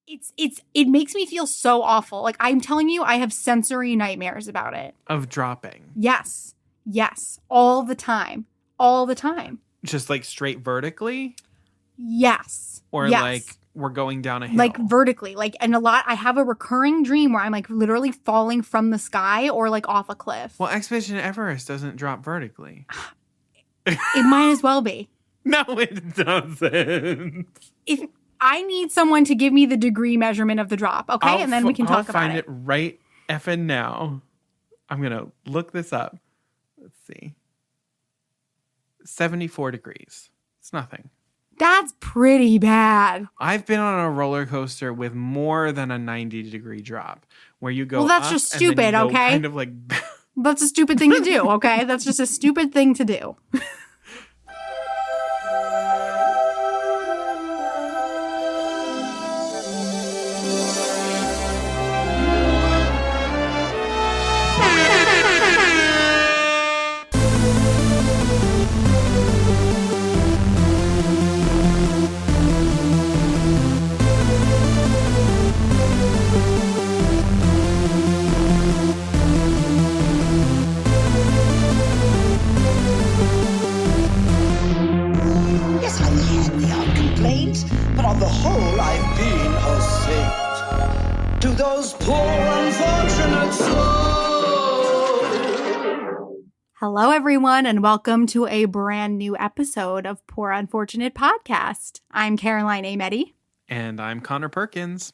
It makes me feel so awful. Like, I'm telling you, I have sensory nightmares about it. Of dropping. Yes. All the time. Just like straight vertically? Yes. Or like we're going down a hill? Like vertically. Like, and I have a recurring dream where I'm like literally falling from the sky or like off a cliff. Well, Expedition Everest doesn't drop vertically. It might as well be. No, it doesn't. If I need someone to give me the degree measurement of the drop, okay? And then we can talk about it. I'll find it right effing now. I'm going to look this up. Let's see. 74 degrees. It's nothing. That's pretty bad. I've been on a roller coaster with more than a 90-degree drop where you go. Well, that's just stupid, okay? Kind of like. That's a stupid thing to do, okay? That's just a stupid thing to do. But on the whole, I've been a saint to those poor unfortunate souls. Hello, everyone, and welcome to a brand new episode of Poor Unfortunate Podcast. I'm Caroline Ameti. And I'm Connor Perkins.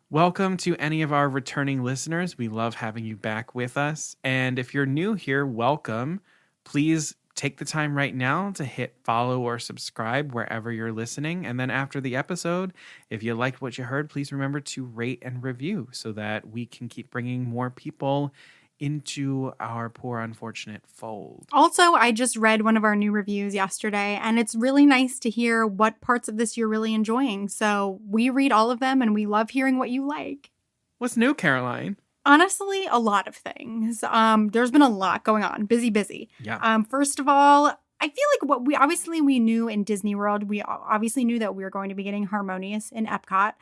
Welcome to any of our returning listeners. We love having you back with us. And if you're new here, welcome. Please take the time right now to hit follow or subscribe wherever you're listening. And then after the episode, if you liked what you heard, please remember to rate and review so that we can keep bringing more people into our Poor Unfortunate fold. Also, I just read one of our new reviews yesterday, and it's really nice to hear what parts of this you're really enjoying. So we read all of them, and we love hearing what you like. What's new, Caroline? Honestly, a lot of things. There's been a lot going on. Busy. Yeah. First of all, I feel like what we knew in Disney World, we obviously knew that we were going to be getting Harmonious in Epcot,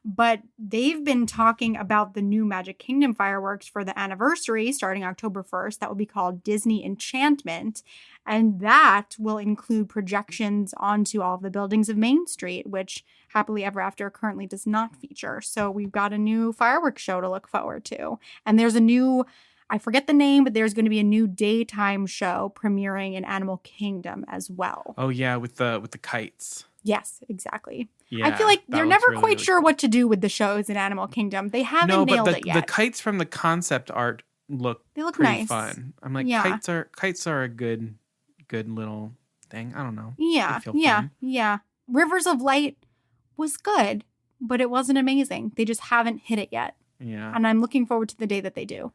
but they've been talking about the new Magic Kingdom fireworks for the anniversary starting October 1st. That will be called Disney Enchantment. And that will include projections onto all of the buildings of Main Street, which Happily Ever After currently does not feature. So we've got a new fireworks show to look forward to. And there's a new, I forget the name, but there's going to be a new daytime show premiering in Animal Kingdom as well. Oh yeah, with the kites. Yes, exactly. Yeah, I feel like they're never really, quite really sure cool. what to do with the shows in Animal Kingdom. They haven't nailed it yet. The kites from the concept art look pretty nice. Fun. I'm like, kites are a good little thing. I don't know. Yeah. Rivers of Light was good, but it wasn't amazing. They just haven't hit it yet. Yeah. And I'm looking forward to the day that they do.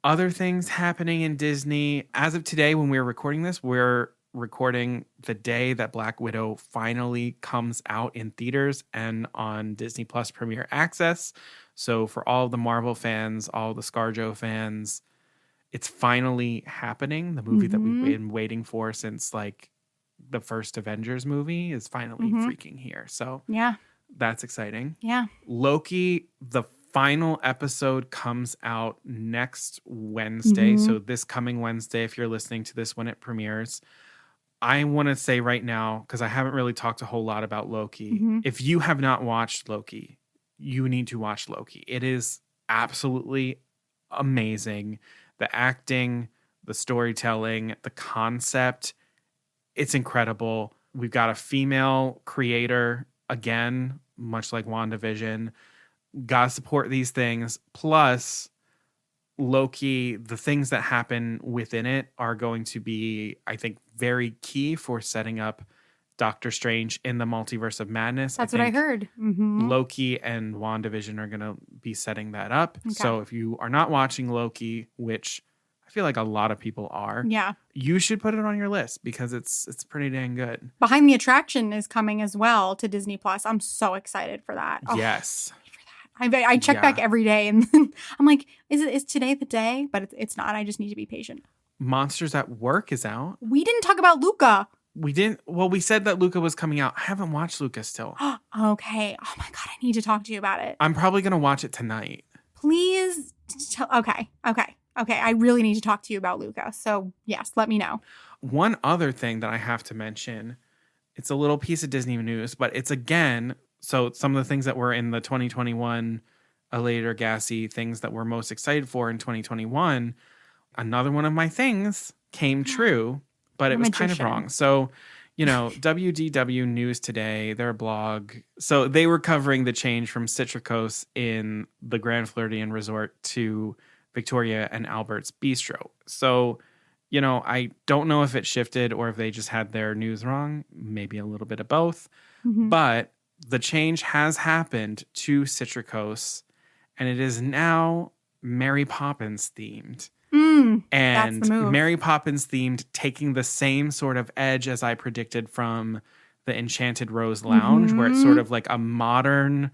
Other things happening in Disney. As of today, when we're recording this, we're recording the day that Black Widow finally comes out in theaters and on Disney Plus Premier Access. So for all the Marvel fans, all the ScarJo fans, it's finally happening. The movie that we've been waiting for since like the first Avengers movie is finally freaking here. So yeah, that's exciting. Yeah. Loki, the final episode comes out next Wednesday. So this coming Wednesday, if you're listening to this when it premieres, I want to say right now, because I haven't really talked a whole lot about Loki. If you have not watched Loki, you need to watch Loki. It is absolutely amazing. The acting, the storytelling, the concept, it's incredible. We've got a female creator, again, much like WandaVision. Gotta support these things. Plus, Loki, the things that happen within it are going to be, I think, very key for setting up Doctor Strange in the Multiverse of Madness. That's what I heard. Loki and WandaVision are going to be setting that up. Okay. So if you are not watching Loki, which I feel like a lot of people are, you should put it on your list because it's pretty dang good. Behind the Attraction is coming as well to Disney Plus. I'm so excited for that. Yes. I check back every day and I'm like, is today the day? But it's not. I just need to be patient. Monsters at Work is out. We didn't talk about Luca. We didn't. Well, we said that Luca was coming out. I haven't watched Luca still. Okay. Oh my God, I need to talk to you about it. I'm probably gonna watch it tonight. Please. Okay. I really need to talk to you about Luca. So yes, let me know. One other thing that I have to mention, it's a little piece of Disney news, but it's again, so some of the things that were in the 2021 Elated or Gassy things that we're most excited for in 2021, another one of my things came true, but it was kind of wrong. So, WDW News Today, their blog, so they were covering the change from Citricos in the Grand Floridian Resort to Victoria and Albert's Bistro. So, I don't know if it shifted or if they just had their news wrong, maybe a little bit of both. Mm-hmm. But the change has happened to Citricos, and it is now Mary Poppins themed. And Mary Poppins themed, taking the same sort of edge as I predicted from the Enchanted Rose Lounge, where it's sort of like a modern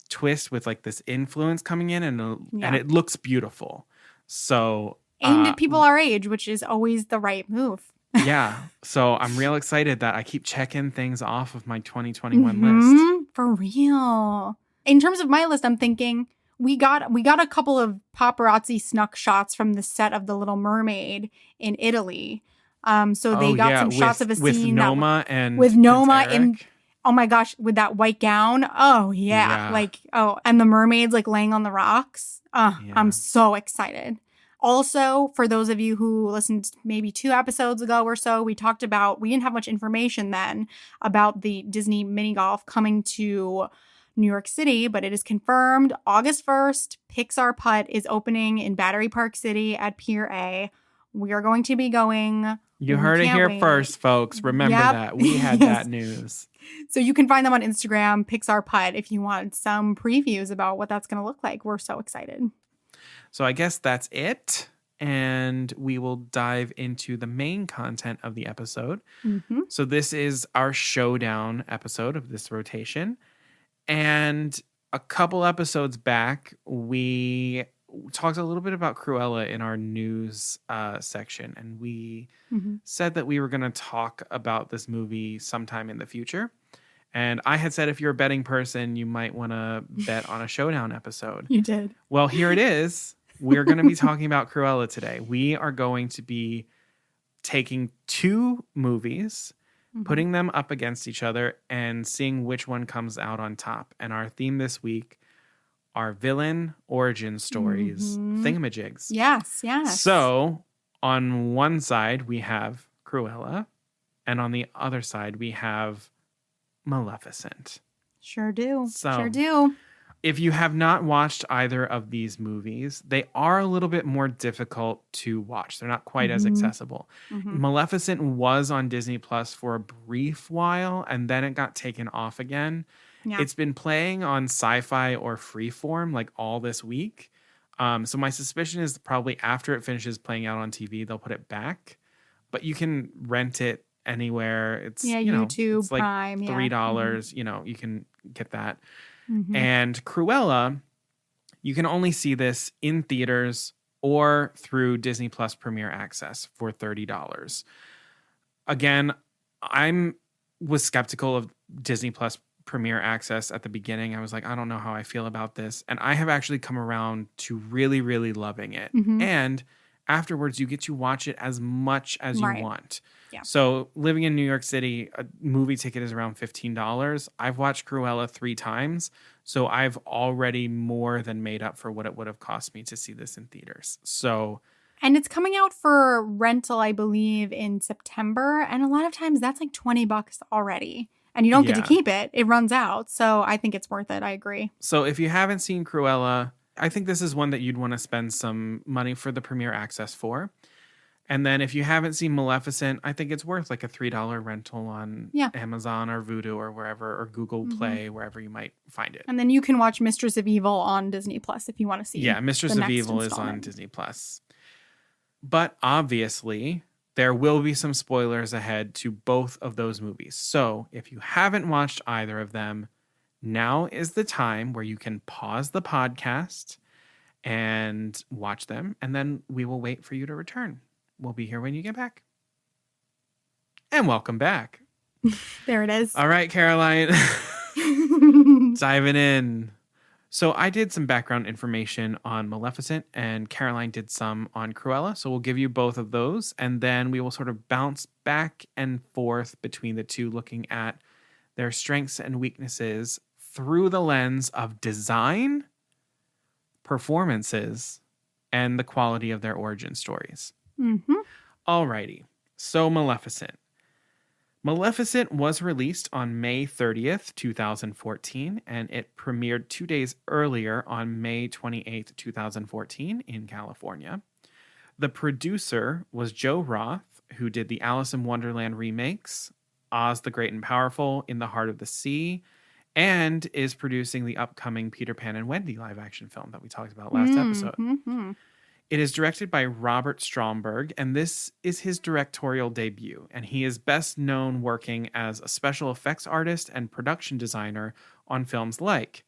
twist with like this influence coming in, and it looks beautiful. So aimed at people our age, which is always the right move. Yeah. So I'm real excited that I keep checking things off of my 2021 list. For real. In terms of my list, I'm thinking we got a couple of paparazzi snuck shots from the set of The Little Mermaid in Italy. So they got some shots of a scene with Noma and with Noma in, oh my gosh, with that white gown. Oh yeah. And the mermaids like laying on the rocks. I'm so excited. Also, for those of you who listened maybe 2 episodes ago or so, we didn't have much information then about the Disney mini golf coming to New York City, but it is confirmed August 1st, Pixar Putt is opening in Battery Park City at Pier A. We are going to be going. You heard it here first, folks. Remember that. We had that news. So you can find them on Instagram, Pixar Putt, if you want some previews about what that's going to look like. We're so excited. So I guess that's it. And we will dive into the main content of the episode. Mm-hmm. So this is our Showdown episode of this rotation. And a couple episodes back, we talked a little bit about Cruella in our news section. And we said that we were going to talk about this movie sometime in the future. And I had said if you're a betting person, you might want to bet on a Showdown episode. You did. Well, here it is. We're going to be talking about Cruella today. We are going to be taking 2 movies, putting them up against each other, and seeing which one comes out on top. And our theme this week are villain origin stories, thingamajigs. Yes. So on one side, we have Cruella, and on the other side, we have Maleficent. Sure do. If you have not watched either of these movies, they are a little bit more difficult to watch. They're not quite as accessible. Maleficent was on Disney Plus for a brief while, and then it got taken off again. Yeah. It's been playing on Sci-Fi or Freeform like all this week. So my suspicion is probably after it finishes playing out on TV, they'll put it back. But you can rent it anywhere. It's YouTube, it's like Prime, $3. You can get that. And Cruella, you can only see this in theaters or through Disney Plus Premier Access for $30. Again, was skeptical of Disney Plus Premier Access at the beginning. I was like, I don't know how I feel about this. And I have actually come around to really, really loving it. And afterwards, you get to watch it as much as you want. Yeah. So living in New York City, a movie ticket is around $15. I've watched Cruella 3 times. So I've already more than made up for what it would have cost me to see this in theaters. And it's coming out for rental, I believe, in September. And a lot of times that's like $20 already. And you don't get to keep it. It runs out. So I think it's worth it. I agree. So if you haven't seen Cruella, I think this is one that you'd want to spend some money for the Premier Access for. And then if you haven't seen Maleficent, I think it's worth like a $3 rental on Amazon or Vudu or wherever, or Google Play, wherever you might find it. And then you can watch Mistress of Evil on Disney Plus if you want to see. Yeah, Mistress of Evil is on Disney Plus. But obviously, there will be some spoilers ahead to both of those movies. So if you haven't watched either of them, now is the time where you can pause the podcast and watch them, and then we will wait for you to return. We'll be here when you get back. And welcome back. There it is. All right, Caroline. Diving in. So I did some background information on Maleficent and Caroline did some on Cruella. So we'll give you both of those. And then we will sort of bounce back and forth between the two, looking at their strengths and weaknesses through the lens of design, performances, and the quality of their origin stories. Mm-hmm. Alrighty. So Maleficent. Maleficent was released on May 30th, 2014, and it premiered 2 days earlier on May 28th, 2014 in California. The producer was Joe Roth, who did the Alice in Wonderland remakes, Oz the Great and Powerful, In the Heart of the Sea, and is producing the upcoming Peter Pan and Wendy live-action film that we talked about last episode. Mm-hmm. It is directed by Robert Stromberg, and this is his directorial debut. And he is best known working as a special effects artist and production designer on films like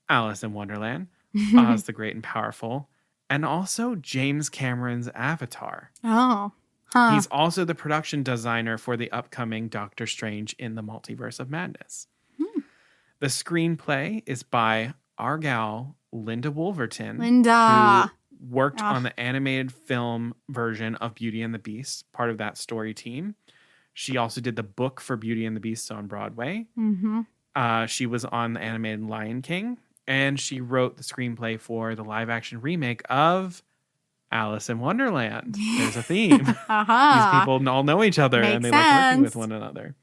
Alice in Wonderland, Oz the Great and Powerful, and also James Cameron's Avatar. Oh. Huh. He's also the production designer for the upcoming Doctor Strange in the Multiverse of Madness. The screenplay is by our gal, Linda Wolverton. Linda. Who worked on the animated film version of Beauty and the Beast, part of that story team. She also did the book for Beauty and the Beast on Broadway. Mm-hmm. She was on the animated Lion King, and she wrote the screenplay for the live-action remake of Alice in Wonderland. There's a theme. These people all know each other, and they like working with one another.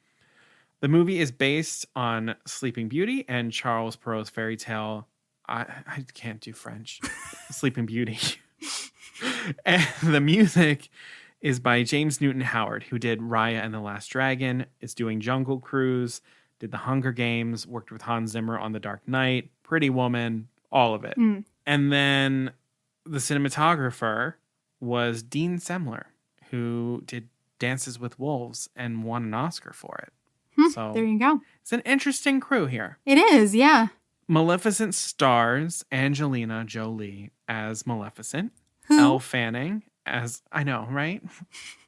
The movie is based on Sleeping Beauty and Charles Perrault's fairy tale. I can't do French. Sleeping Beauty. And the music is by James Newton Howard, who did Raya and the Last Dragon, is doing Jungle Cruise, did The Hunger Games, worked with Hans Zimmer on The Dark Knight, Pretty Woman, all of it. And then the cinematographer was Dean Semler, who did Dances with Wolves and won an Oscar for it. So there you go. It's an interesting crew here. It is, yeah. Maleficent stars Angelina Jolie as Maleficent. Who? Elle Fanning as... I know, right?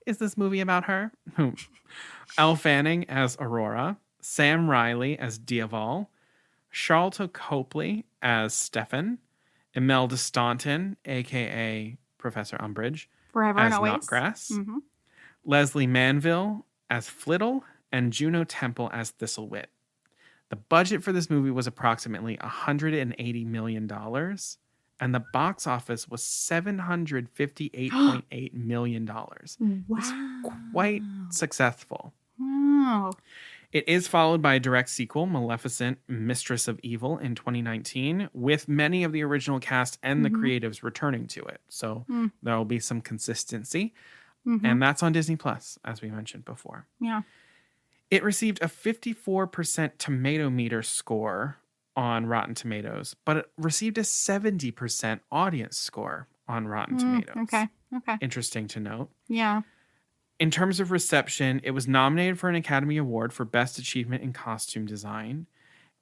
Is this movie about her? Who? Elle Fanning as Aurora. Sam Riley as Diaval. Charlton Copley as Stefan. Imelda Staunton, a.k.a. Professor Umbridge, Forever as and always. Knotgrass. Mm-hmm. Leslie Manville as Flittle. And Juno Temple as Thistlewit. The budget for this movie was approximately $180 million, and the box office was $758.8 million. Wow. It's quite successful. Wow. It is followed by a direct sequel, Maleficent, Mistress of Evil, in 2019, with many of the original cast and the creatives returning to it. So there will be some consistency. And that's on Disney Plus, as we mentioned before. Yeah. It received a 54% tomato meter score on Rotten Tomatoes, but it received a 70% audience score on Rotten Tomatoes. Okay. Interesting to note. Yeah. In terms of reception, it was nominated for an Academy Award for Best Achievement in Costume Design.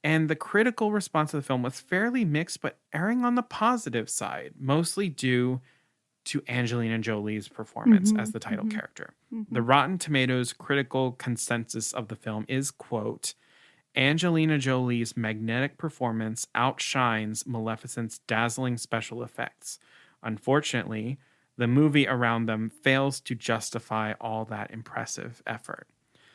And the critical response to the film was fairly mixed, but erring on the positive side, mostly due to Angelina Jolie's performance as the title character. The Rotten Tomatoes critical consensus of the film is, quote, Angelina Jolie's magnetic performance outshines Maleficent's dazzling special effects. Unfortunately, the movie around them fails to justify all that impressive effort.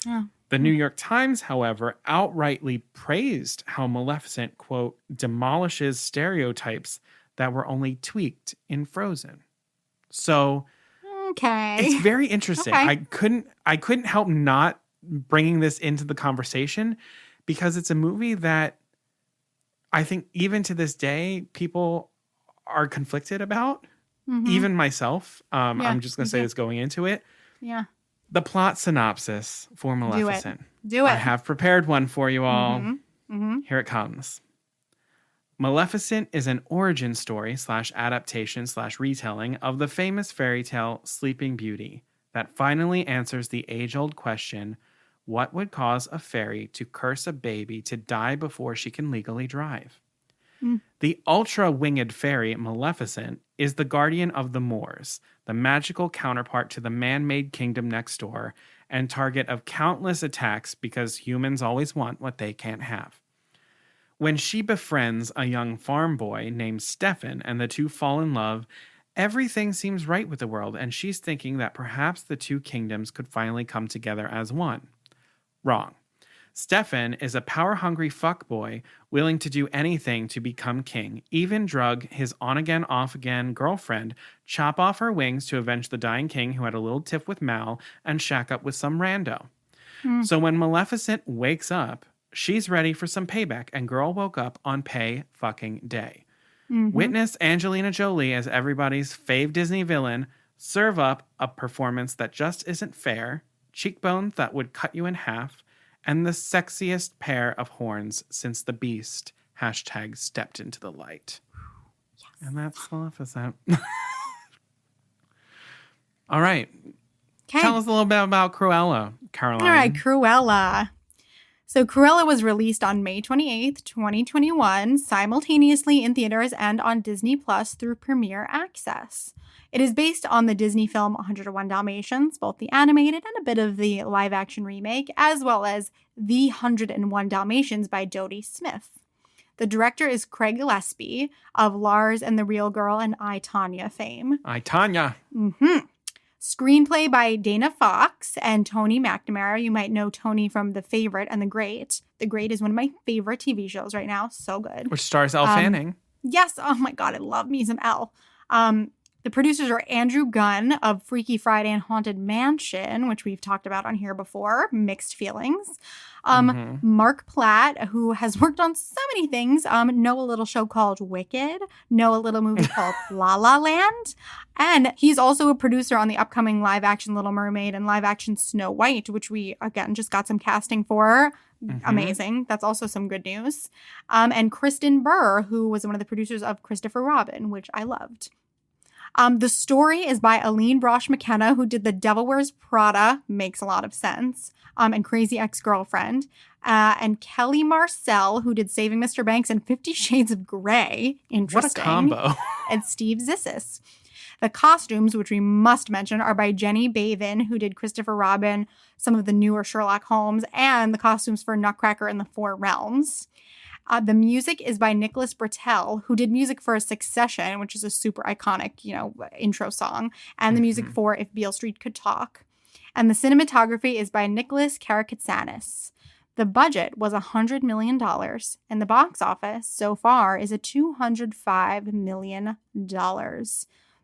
Oh. The New York Times, however, outrightly praised how Maleficent, quote, demolishes stereotypes that were only tweaked in Frozen. So okay, it's very interesting. Okay. I couldn't help not bringing this into the conversation because it's a movie that I think even to this day, people are conflicted about. Even myself. I'm just going to say this going into it. Yeah. The plot synopsis for Maleficent. Do it. I have prepared one for you all. Here it comes. Maleficent is an origin story / adaptation / retelling of the famous fairy tale Sleeping Beauty that finally answers the age-old question, what would cause a fairy to curse a baby to die before she can legally drive? The ultra-winged fairy Maleficent is the guardian of the moors, the magical counterpart to the man-made kingdom next door, and target of countless attacks because humans always want what they can't have. When she befriends a young farm boy named Stefan and the two fall in love, everything seems right with the world, and she's thinking that perhaps the two kingdoms could finally come together as one. Wrong. Stefan is a power-hungry fuckboy willing to do anything to become king, even drug his on-again, off-again girlfriend, chop off her wings to avenge the dying king who had a little tiff with Mal, and shack up with some rando. So when Maleficent wakes up, she's ready for some payback, and girl woke up on pay fucking day. Witness Angelina Jolie as everybody's fave Disney villain serve up a performance that just isn't fair, cheekbones that would cut you in half, and the sexiest pair of horns since the Beast # stepped into the light. Yes. And that's Maleficent. All right. Okay. Tell us a little bit about Cruella, Caroline. All right, Cruella. So Cruella was released on May 28th, 2021, simultaneously in theaters and on Disney Plus through Premiere Access. It is based on the Disney film 101 Dalmatians, both the animated and a bit of the live-action remake, as well as The 101 Dalmatians by Dodie Smith. The director is Craig Gillespie of Lars and the Real Girl and I, Tonya fame. I, Tonya. Screenplay by Dana Fox and Tony McNamara. You might know Tony from The Favorite and The Great. The Great is one of my favorite TV shows right now. So good. Which stars Elle Fanning. Yes. Oh my God. I love me some Elle. The producers are Andrew Gunn of Freaky Friday and Haunted Mansion, which we've talked about on here before. Mixed feelings. Mark Platt, who has worked on so many things. Know a little show called Wicked. Know a little movie called La La Land. And he's also a producer on the upcoming live-action Little Mermaid and live-action Snow White, which we, again, just got some casting for. Amazing. That's also some good news. And Kristen Burr, who was one of the producers of Christopher Robin, which I loved. The story is by Aline Brosh McKenna, who did The Devil Wears Prada, makes a lot of sense, and Crazy Ex-Girlfriend, and Kelly Marcel, who did Saving Mr. Banks and 50 Shades of Grey. Interesting. What a combo. And Steve Zissis. The costumes, which we must mention, are by Jenny Bavin, who did Christopher Robin, some of the newer Sherlock Holmes, and the costumes for Nutcracker and the Four Realms. The music is by Nicholas Britell, who did music for Succession, which is a super iconic, intro song, and the music for If Beale Street Could Talk. And the cinematography is by Nicholas Karakatsanis. The budget was $100 million, and the box office so far is $205 million.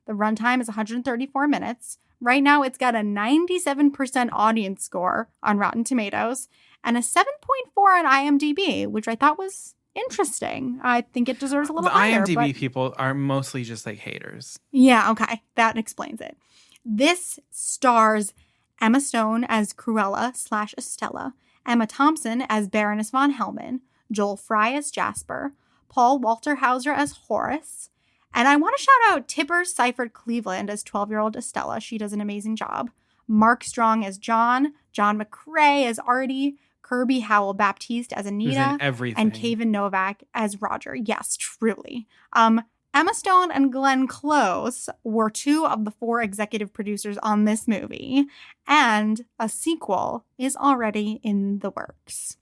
The runtime is 134 minutes. Right now, it's got a 97% audience score on Rotten Tomatoes and a 7.4 on IMDb, which I thought was interesting. I think it deserves a little higher. The IMDb people are mostly just like haters. Yeah, okay. That explains it. This stars Emma Stone as Cruella / Estella, Emma Thompson as Baroness von Hellman, Joel Fry as Jasper, Paul Walter Hauser as Horace, and I want to shout out Tipper Seifert Cleveland as 12-year-old Estella. She does an amazing job. Mark Strong as John McCrae as Artie, Kirby Howell Baptiste as Anita, and Kaven Novak as Roger. Yes, truly. Emma Stone and Glenn Close were 2 of the 4 executive producers on this movie, and a sequel is already in the works.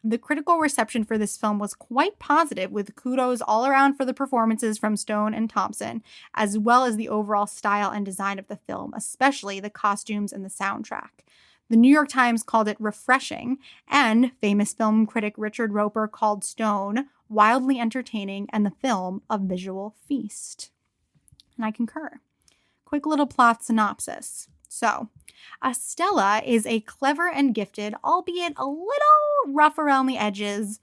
The critical reception for this film was quite positive, with kudos all around for the performances from Stone and Thompson, as well as the overall style and design of the film, especially the costumes and the soundtrack. The New York Times called it refreshing, and famous film critic Richard Roper called Stone wildly entertaining and the film a visual feast. And I concur. Quick little plot synopsis. So, Estella is a clever and gifted, albeit a little rough around the edges,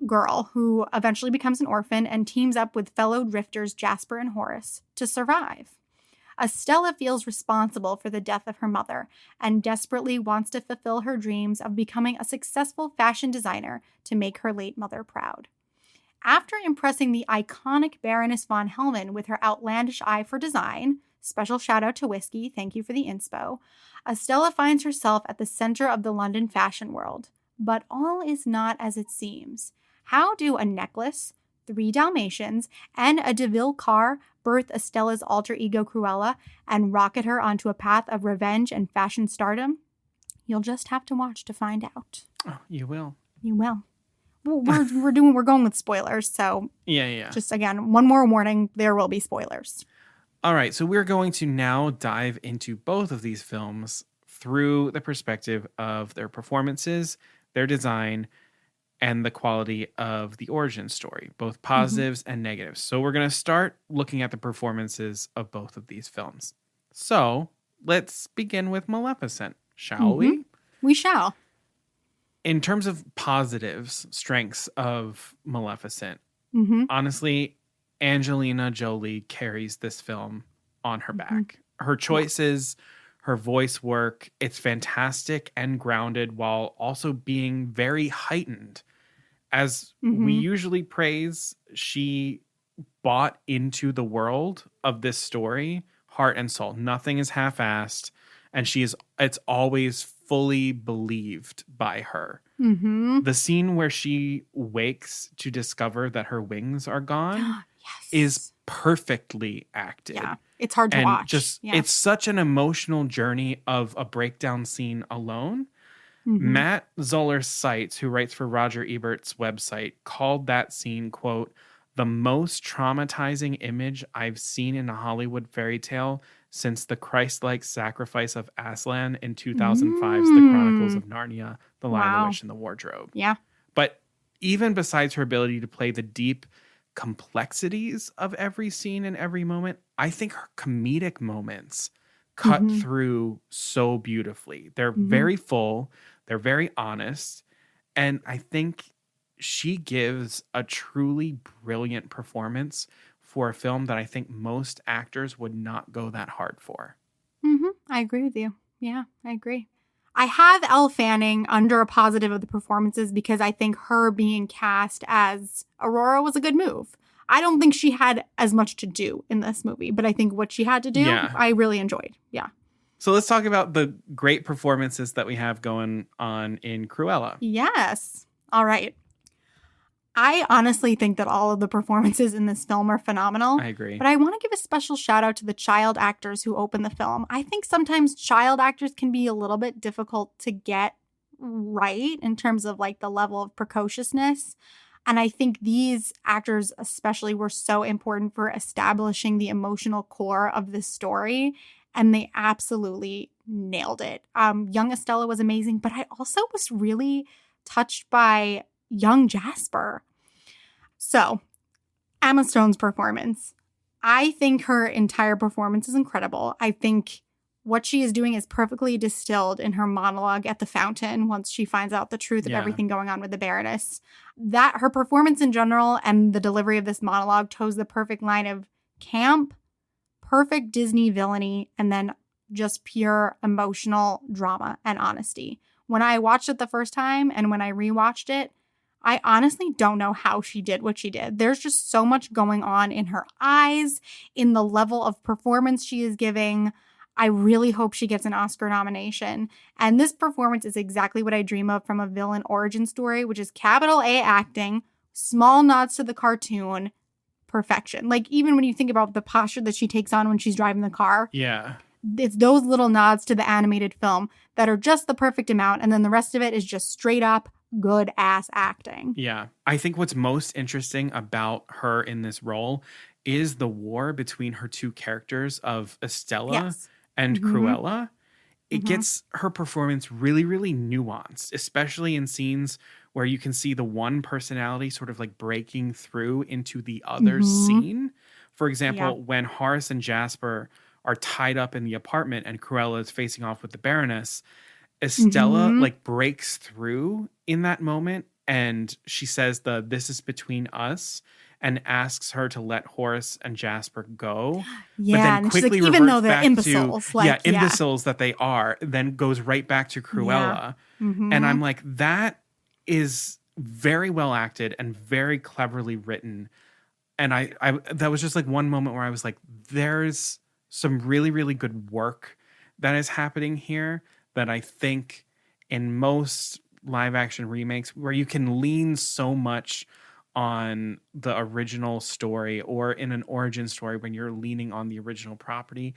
girl who eventually becomes an orphan and teams up with fellow drifters Jasper and Horace to survive. Estella feels responsible for the death of her mother and desperately wants to fulfill her dreams of becoming a successful fashion designer to make her late mother proud. After impressing the iconic Baroness von Hellman with her outlandish eye for design, special shout out to Whiskey, thank you for the inspo, Estella finds herself at the center of the London fashion world. But all is not as it seems. How do a necklace, 3 Dalmatians, and a DeVille car birth Estella's alter ego Cruella and rocket her onto a path of revenge and fashion stardom? You'll just have to watch to find out. Oh, you will. You will. Well, we're going with spoilers, so Yeah. just again, one more warning, there will be spoilers. All right, so we're going to now dive into both of these films through the perspective of their performances, their design, and the quality of the origin story, both positives and negatives. So we're going to start looking at the performances of both of these films. So let's begin with Maleficent, shall we? We shall. In terms of positives, strengths of Maleficent, honestly, Angelina Jolie carries this film on her back. Her choices, her voice work, it's fantastic and grounded while also being very heightened. As we usually praise, she bought into the world of this story, heart and soul. Nothing is half-assed, and it's always fully believed by her. The scene where she wakes to discover that her wings are gone is perfectly acted. Yeah, it's hard to watch. It's such an emotional journey of a breakdown scene alone. Matt Zoller Seitz, who writes for Roger Ebert's website, called that scene, quote, the most traumatizing image I've seen in a Hollywood fairy tale since the Christ-like sacrifice of Aslan in 2005's The Chronicles of Narnia, The Lion, the Witch, and the Wardrobe. Yeah. But even besides her ability to play the deep complexities of every scene and every moment, I think her comedic moments cut through so beautifully. They're very full. They're very honest. And I think she gives a truly brilliant performance for a film that I think most actors would not go that hard for. I agree with you. Yeah, I agree. I have Elle Fanning under a positive of the performances because I think her being cast as Aurora was a good move. I don't think she had as much to do in this movie, but I think what she had to do, I really enjoyed. Yeah. So let's talk about the great performances that we have going on in Cruella. Yes. All right. I honestly think that all of the performances in this film are phenomenal. I agree. But I want to give a special shout out to the child actors who open the film. I think sometimes child actors can be a little bit difficult to get right in terms of like the level of precociousness. And I think these actors especially were so important for establishing the emotional core of this story. And they absolutely nailed it. Young Estella was amazing, but I also was really touched by young Jasper. So, Emma Stone's performance. I think her entire performance is incredible. I think what she is doing is perfectly distilled in her monologue at the fountain once she finds out the truth of everything going on with the Baroness. That her performance in general and the delivery of this monologue toes the perfect line of camp, perfect Disney villainy, and then just pure emotional drama and honesty. When I watched it the first time and when I rewatched it, I honestly don't know how she did what she did. There's just so much going on in her eyes, in the level of performance she is giving. I really hope she gets an Oscar nomination. And this performance is exactly what I dream of from a villain origin story, which is capital A acting, small nods to the cartoon, perfection. Like even when you think about the posture that she takes on when she's driving the car. Yeah. It's those little nods to the animated film that are just the perfect amount. And then the rest of it is just straight up good ass acting. Yeah. I think what's most interesting about her in this role is the war between her two characters of Estella and Cruella. It gets her performance really, really nuanced, especially in scenes where you can see the one personality sort of like breaking through into the other scene. For example, when Horace and Jasper are tied up in the apartment and Cruella is facing off with the Baroness, Estella like breaks through in that moment and she says this is between us and asks her to let Horace and Jasper go. Yeah, but then quickly like, even though they're imbeciles. Imbeciles that they are, then goes right back to Cruella. And I'm like, that is very well acted and very cleverly written. And I that was just like one moment where I was like, there's some really, really good work that is happening here that I think in most live action remakes where you can lean so much on the original story or in an origin story when you're leaning on the original property,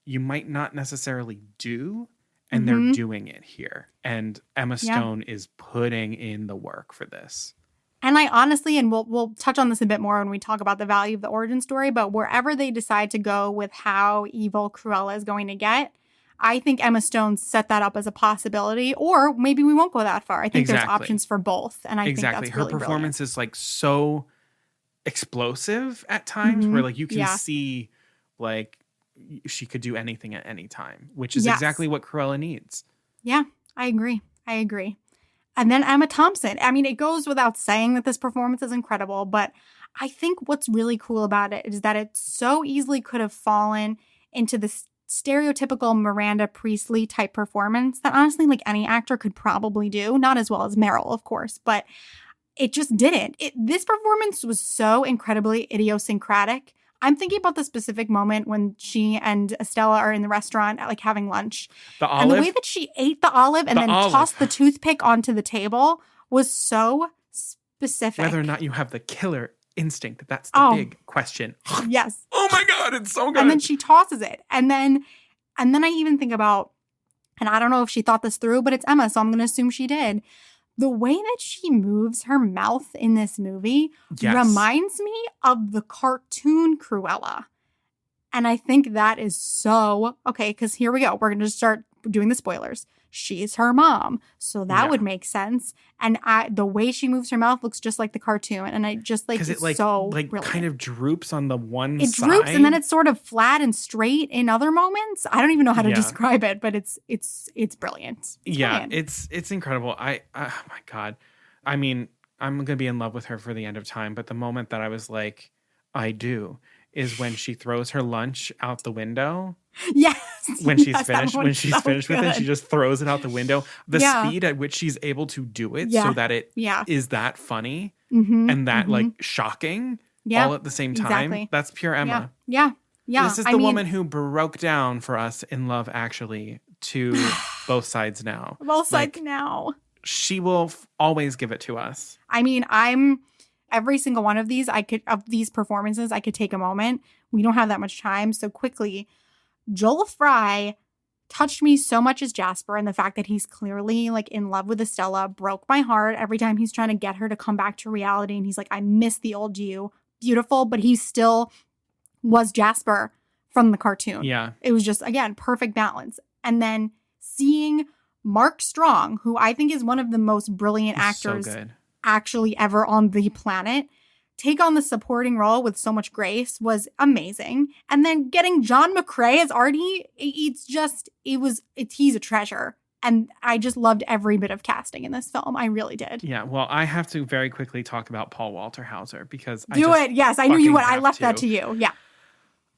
you might not necessarily do. and they're doing it here. And Emma Stone is putting in the work for this. And I honestly, and we'll touch on this a bit more when we talk about the value of the origin story, but wherever they decide to go with how evil Cruella is going to get, I think Emma Stone set that up as a possibility, or maybe we won't go that far. I think there's options for both, and I think that's really her performance brilliant. is like so explosive at times, where like you can see like she could do anything at any time, which is exactly what Cruella needs. Yeah, I agree. And then Emma Thompson. I mean, it goes without saying that this performance is incredible, but I think what's really cool about it is that it so easily could have fallen into the stereotypical Miranda Priestley type performance that honestly, like any actor could probably do. Not as well as Meryl, of course, but it just didn't. This performance was so incredibly idiosyncratic. I'm thinking about the specific moment when she and Estella are in the restaurant, like having lunch. The olive? And the way that she ate the olive and then tossed the toothpick onto the table was so specific. Whether or not you have the killer instinct, that's the big question. Yes. Oh my God, it's so good. And then she tosses it. And then I even think about, and I don't know if she thought this through, but it's Emma, so I'm going to assume she did. The way that she moves her mouth in this movie reminds me of the cartoon Cruella. And I think that is so, okay, because here we go. We're going to start doing the spoilers. She's her mom. So that would make sense. And the way she moves her mouth looks just like the cartoon. And I just like, it's like, so like brilliant. Kind of droops on the one side. It droops and then it's sort of flat and straight in other moments. I don't even know how to describe it, but it's brilliant. Brilliant. It's incredible. Oh my God. I mean, I'm going to be in love with her for the end of time. But the moment that I was like, I do, is when she throws her lunch out the window. Yes. When she's finished with it, she just throws it out the window. The speed at which she's able to do it so that it is that funny and that like shocking all at the same time. Exactly. That's pure Emma. Yeah. This is the woman who broke down for us in Love Actually to Both Sides Now. Both Sides Now. She will always give it to us. I mean, every single one of these, these performances, I could take a moment. We don't have that much time. So quickly, Joel Fry touched me so much as Jasper, and the fact that he's clearly like in love with Estella broke my heart every time he's trying to get her to come back to reality. And he's like, I miss the old you. Beautiful, but he still was Jasper from the cartoon. Yeah. It was just, again, perfect balance. And then seeing Mark Strong, who I think is one of the most brilliant actors actually ever on the planet, take on the supporting role with so much grace was amazing. And then getting John McCrae as Artie, he's a treasure. And I just loved every bit of casting in this film. I really did. Yeah, well, I have to very quickly talk about Paul Walter Hauser because Yes, I knew you would. I left that to you. Yeah.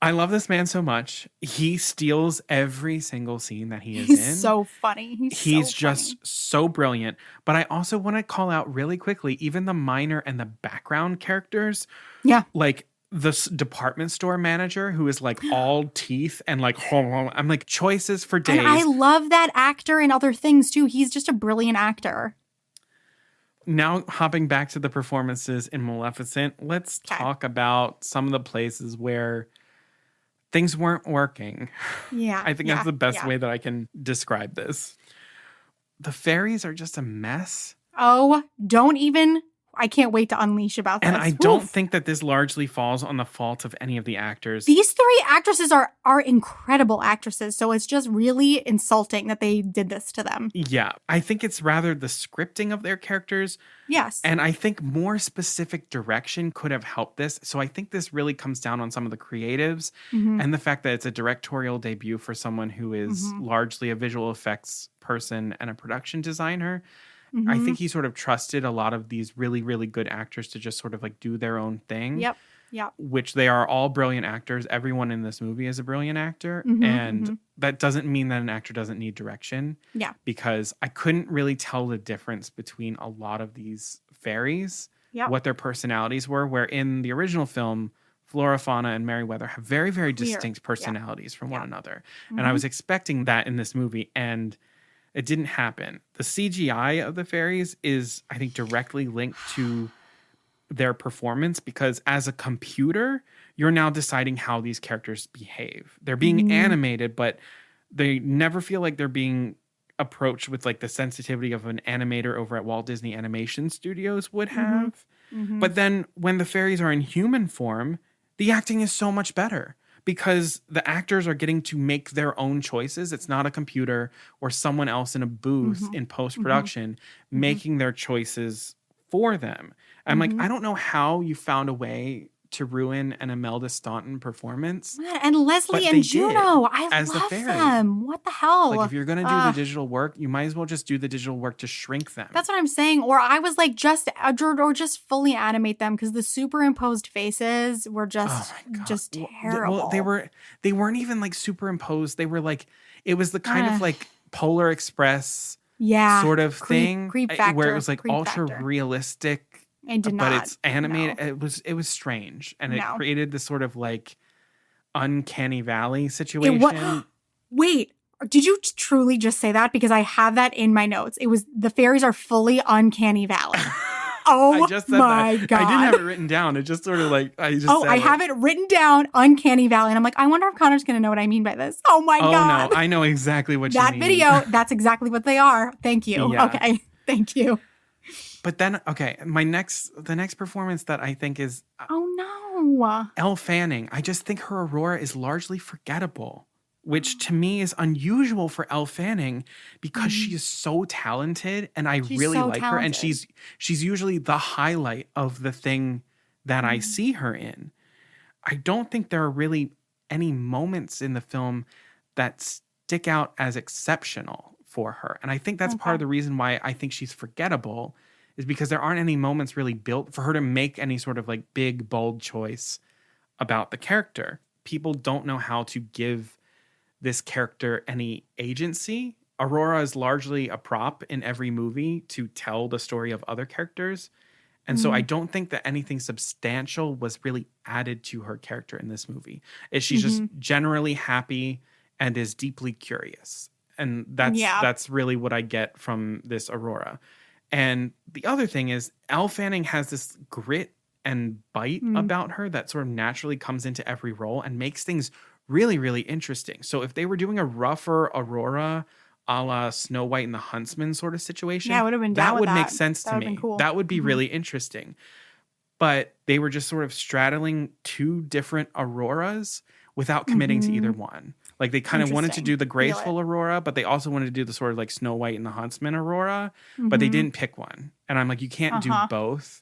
I love this man so much. He steals every single scene that he is in. He's so funny. He's just so brilliant. But I also want to call out really quickly, even the minor and the background characters. Yeah. Like the department store manager who is like all teeth and like, I'm like, choices for days. And I love that actor in other things too. He's just a brilliant actor. Now, hopping back to the performances in Maleficent, let's talk about some of the places where things weren't working. Yeah. I think that's the best way that I can describe this. The fairies are just a mess. Oh, I can't wait to unleash about this. And I don't think that this largely falls on the fault of any of the actors. These three actresses are incredible actresses, so it's just really insulting that they did this to them. Yeah, I think it's rather the scripting of their characters. Yes. And I think more specific direction could have helped this. So I think this really comes down on some of the creatives and the fact that it's a directorial debut for someone who is largely a visual effects person and a production designer. I think he sort of trusted a lot of these really, really good actors to just sort of like do their own thing. Yep. Which they are all brilliant actors. Everyone in this movie is a brilliant actor. That doesn't mean that an actor doesn't need direction. Yeah. Because I couldn't really tell the difference between a lot of these fairies, what their personalities were, where in the original film, Flora, Fauna, and Merryweather have very, very distinct personalities from one another. And I was expecting that in this movie, and it didn't happen. The CGI of the fairies is, I think, directly linked to their performance because as a computer, you're now deciding how these characters behave. They're being animated, but They never feel like they're being approached with like the sensitivity of an animator over at Walt Disney Animation Studios would have. Mm-hmm. But then when the fairies are in human form, the acting is so much better because the actors are getting to make their own choices. It's not a computer or someone else in a booth in post-production making their choices for them. I'm like, I don't know how you found a way to ruin an Imelda Staunton performance. And Leslie and Juno, I as the love fairy. them. What the hell? Like if you're going to do the digital work, you might as well just do the digital work to shrink them. That's what I'm saying. Or I was like, just fully animate them because the superimposed faces were just terrible. Well, they weren't even like superimposed. They were like, it was the kind of like Polar Express sort of thing creep factor, where it was like ultra realistic. But it's animated. No. It was strange, and it created this sort of like uncanny valley situation. Wait, did you truly just say that? Because I have that in my notes. It was the fairies are fully uncanny valley. Oh, I just said my that. God. I didn't have it written down. It just sort of like I just. I have it written down. Uncanny valley, and I'm like, I wonder if Connor's going to know what I mean by this. Oh my God! No, I know exactly what you mean. That video. That's exactly what they are. Thank you. Yeah. Okay, thank you. But then, okay, the next performance that I think is Elle Fanning. I just think her Aurora is largely forgettable, which to me is unusual for Elle Fanning because she is so talented and she's really like her. And she's usually the highlight of the thing that I see her in. I don't think there are really any moments in the film that stick out as exceptional for her. And I think that's part of the reason why I think she's forgettable is because there aren't any moments really built for her to make any sort of like big, bold choice about the character. People don't know how to give this character any agency. Aurora is largely a prop in every movie to tell the story of other characters. And so I don't think that anything substantial was really added to her character in this movie. She's just generally happy and is deeply curious. And that's really what I get from this Aurora. And the other thing is Elle Fanning has this grit and bite about her that sort of naturally comes into every role and makes things really, really interesting. So if they were doing a rougher Aurora a la Snow White and the Huntsman sort of situation, it would have been that would make sense to me. Cool. That would be really interesting. But they were just sort of straddling two different Auroras without committing to either one. Like they kind of wanted to do the graceful Aurora, but they also wanted to do the sort of like Snow White and the Huntsman Aurora, but they didn't pick one. And I'm like, you can't do both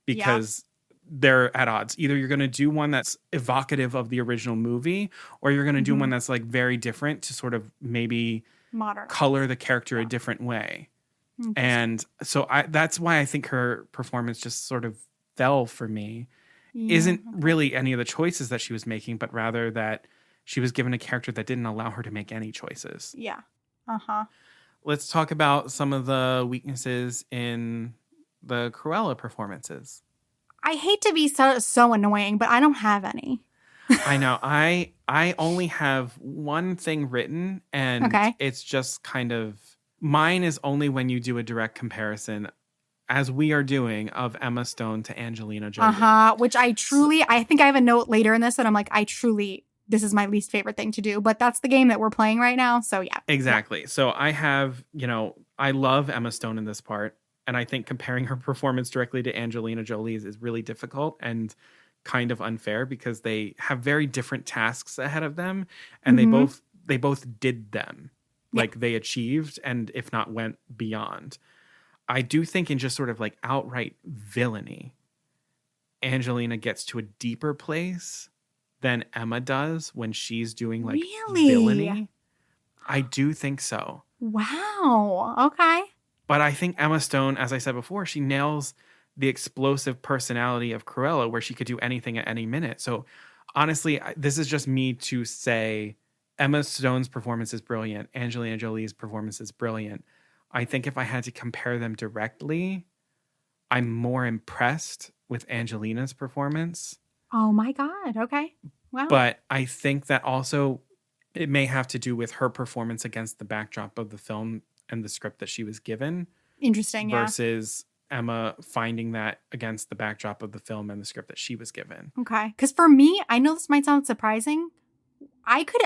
because they're at odds. Either you're going to do one that's evocative of the original movie, or you're going to do one that's like very different to sort of maybe color the character a different way. And so that's why I think her performance just sort of fell for me. Isn't really any of the choices that she was making, but rather that she was given a character that didn't allow her to make any choices. Yeah. Let's talk about some of the weaknesses in the Cruella performances. I hate to be so annoying, but I don't have any. I know. I only have one thing written, and it's just kind of mine is only when you do a direct comparison, as we are doing, of Emma Stone to Angelina Jolie. Which I think I have a note later in this that I'm like, this is my least favorite thing to do, but that's the game that we're playing right now. So yeah. Exactly. So I have, I love Emma Stone in this part. And I think comparing her performance directly to Angelina Jolie's is really difficult and kind of unfair because they have very different tasks ahead of them. And they both did them. Like they achieved and if not went beyond. I do think in just sort of like outright villainy, Angelina gets to a deeper place than Emma does when she's doing like villainy. I do think so. Wow. Okay. But I think Emma Stone, as I said before, she nails the explosive personality of Cruella where she could do anything at any minute. So honestly, this is just me to say Emma Stone's performance is brilliant. Angelina Jolie's performance is brilliant. I think if I had to compare them directly, I'm more impressed with Angelina's performance. Oh my God. Okay. Wow. But I think that also it may have to do with her performance against the backdrop of the film and the script that she was given. Interesting, versus Emma finding that against the backdrop of the film and the script that she was given. Okay. Because for me, I know this might sound surprising. I could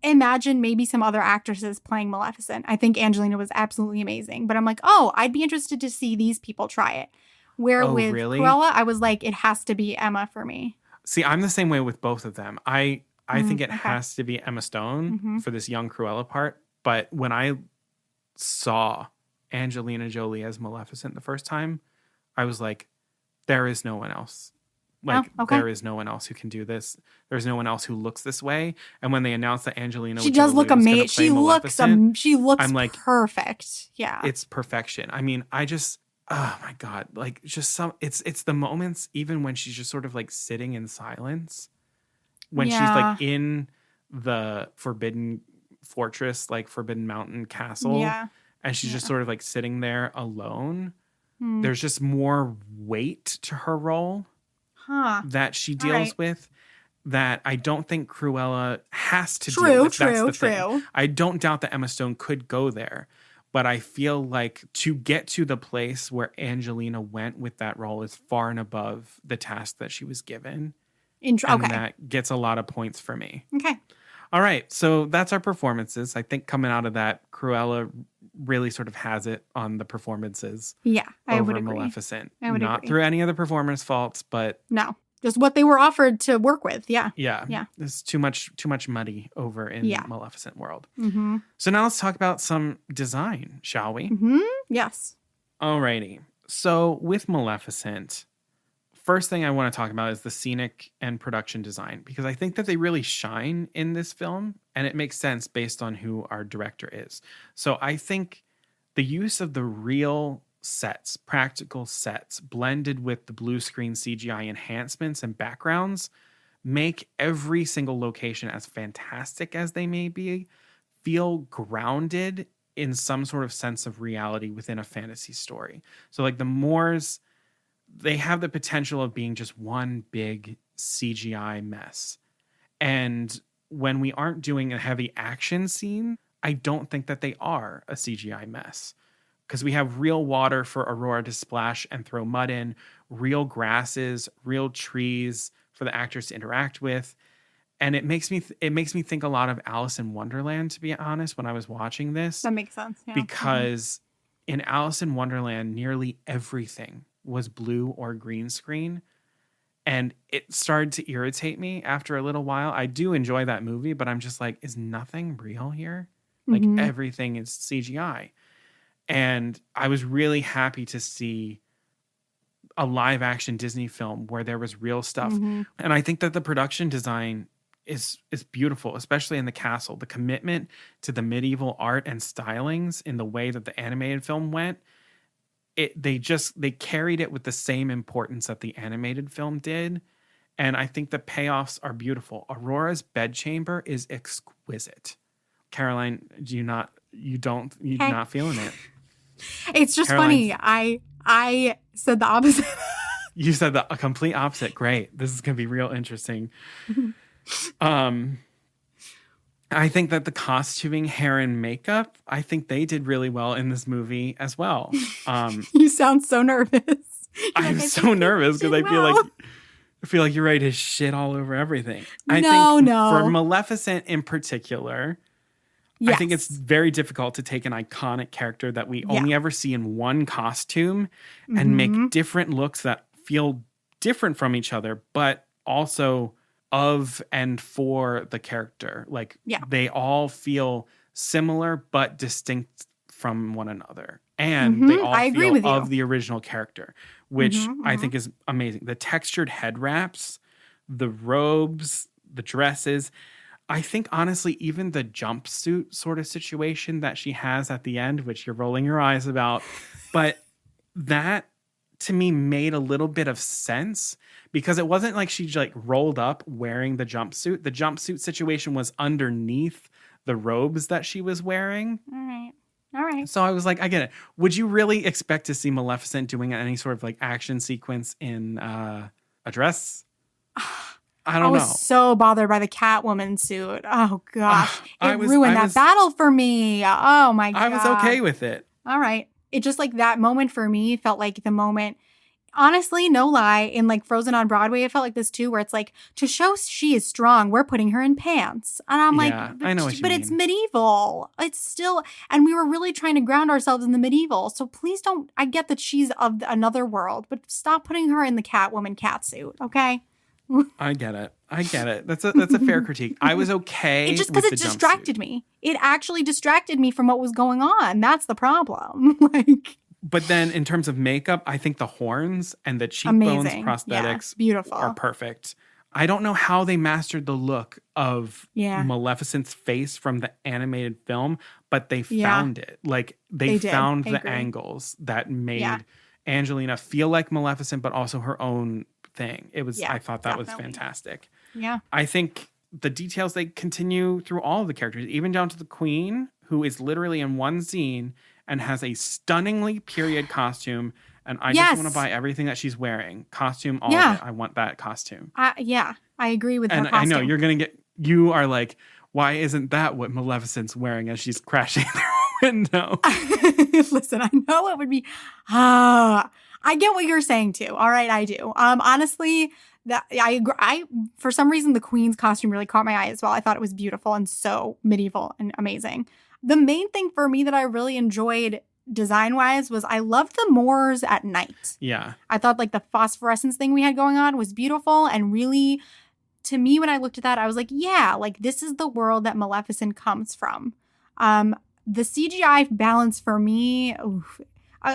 imagine maybe some other actresses playing Maleficent. I think Angelina was absolutely amazing. But I'm like, oh, I'd be interested to see these people try it. Where Oh, with really? Cruella, I was like, it has to be Emma for me. See, I'm the same way with both of them. I think it okay. has to be Emma Stone for this young Cruella part. But when I saw Angelina Jolie as Maleficent the first time, I was like, there is no one else. Like, there is no one else who can do this. There's no one else who looks this way. And when they announced that Angelina she does look amazing. She looks I'm like, perfect. Yeah. It's perfection. I mean, oh my God. Like, just it's the moments, even when she's just sort of like sitting in silence, when she's like in the Forbidden Fortress, like Forbidden Mountain Castle. Yeah. And she's just sort of like sitting there alone. There's just more weight to her role that she deals with that I don't think Cruella has to deal with. That's the thing. I don't doubt that Emma Stone could go there, but I feel like to get to the place where Angelina went with that role is far and above the task that she was given. And that gets a lot of points for me. Okay. All right. So that's our performances. I think coming out of that, Cruella really sort of has it on the performances. Yeah, I would over agree. Maleficent. I would Not agree. through any other performer's faults, but no, just what they were offered to work with. Yeah. Yeah. There's too much muddy over in Maleficent world. Mm-hmm. So now let's talk about some design, shall we? Mm-hmm. Yes. Alrighty. So with Maleficent, first thing I want to talk about is the scenic and production design, because I think that they really shine in this film, and it makes sense based on who our director is. So I think the use of the real sets, practical sets, blended with the blue screen CGI enhancements and backgrounds make every single location, as fantastic as they may be, feel grounded in some sort of sense of reality within a fantasy story. So like the Moors, they have the potential of being just one big CGI mess. And when we aren't doing a heavy action scene, I don't think that they are a CGI mess. Because we have real water for Aurora to splash and throw mud in, real grasses, real trees for the actors to interact with. And it makes me think a lot of Alice in Wonderland, to be honest, when I was watching this. That makes sense. Yeah. Because in Alice in Wonderland, nearly everything was blue or green screen. And it started to irritate me after a little while. I do enjoy that movie, but I'm just like, is nothing real here? Like everything is CGI. And I was really happy to see a live action Disney film where there was real stuff. And I think that the production design is beautiful, especially in the castle. The commitment to the medieval art and stylings in the way that the animated film went, they carried it with the same importance that the animated film did. And I think the payoffs are beautiful. Aurora's bedchamber is exquisite. Caroline, you're not feeling it. It's just funny. I said the opposite. You said the complete opposite. Great. This is going to be real interesting. I think that the costuming, hair, and makeup, I think they did really well in this movie as well. You sound so nervous. I'm so nervous because I feel like you're ready to shit all over everything. I think for Maleficent in particular, I think it's very difficult to take an iconic character that we only ever see in one costume and make different looks that feel different from each other, but also of and for the character. Like they all feel similar but distinct from one another. And they all feel of the original character, which I think is amazing. The textured head wraps, the robes, the dresses. I think, honestly, even the jumpsuit sort of situation that she has at the end, which you're rolling your eyes about, but that to me made a little bit of sense because it wasn't like she like rolled up wearing the jumpsuit. The jumpsuit situation was underneath the robes that she was wearing. All right. So I was like, I get it. Would you really expect to see Maleficent doing any sort of like action sequence in a dress? I don't know. I was so bothered by the Catwoman suit. Oh, gosh. It ruined that battle for me. Oh, my God. I was okay with it. All right. It just like that moment for me felt like the moment honestly, no lie, in like Frozen on Broadway, it felt like this too, where it's like, to show she is strong, we're putting her in pants. And I'm like, Yeah, I know what you but it's mean. medieval. It's still, and we were really trying to ground ourselves in the medieval. So please don't, I get that she's of another world, but stop putting her in the Catwoman catsuit, okay? I get it. That's a fair critique. I was okay It just with because the it distracted me. It actually distracted me from what was going on. That's the problem. Like, But then in terms of makeup, I think the horns and the cheekbones amazing. prosthetics Yeah, beautiful. are perfect. I don't know how they mastered the look of Yeah. Maleficent's face from the animated film, but they Yeah. found it. Like they did. found I the agree. angles that made Yeah. Angelina feel like Maleficent, but also her own thing. It was, Yeah, I thought that was definitely. fantastic. Yeah. I think the details they continue through all of the characters, even down to the Queen, who is literally in one scene and has a stunningly period costume. And I just want Yes. to buy everything that she's wearing. Costume, all Yeah. of it. I want that costume. Yeah, I agree with And her costume. I know you are like, why isn't that what Maleficent's wearing as she's crashing through a window? Listen, I know it would be. I get what you're saying too. All right, I do. Honestly, that I agree. For some reason the Queen's costume really caught my eye as well. I thought it was beautiful and so medieval and amazing. The main thing for me that I really enjoyed design-wise was I loved the Moors at night. Yeah. I thought like the phosphorescence thing we had going on was beautiful and really, to me, when I looked at that, I was like, yeah, like this is the world that Maleficent comes from. The CGI balance for me,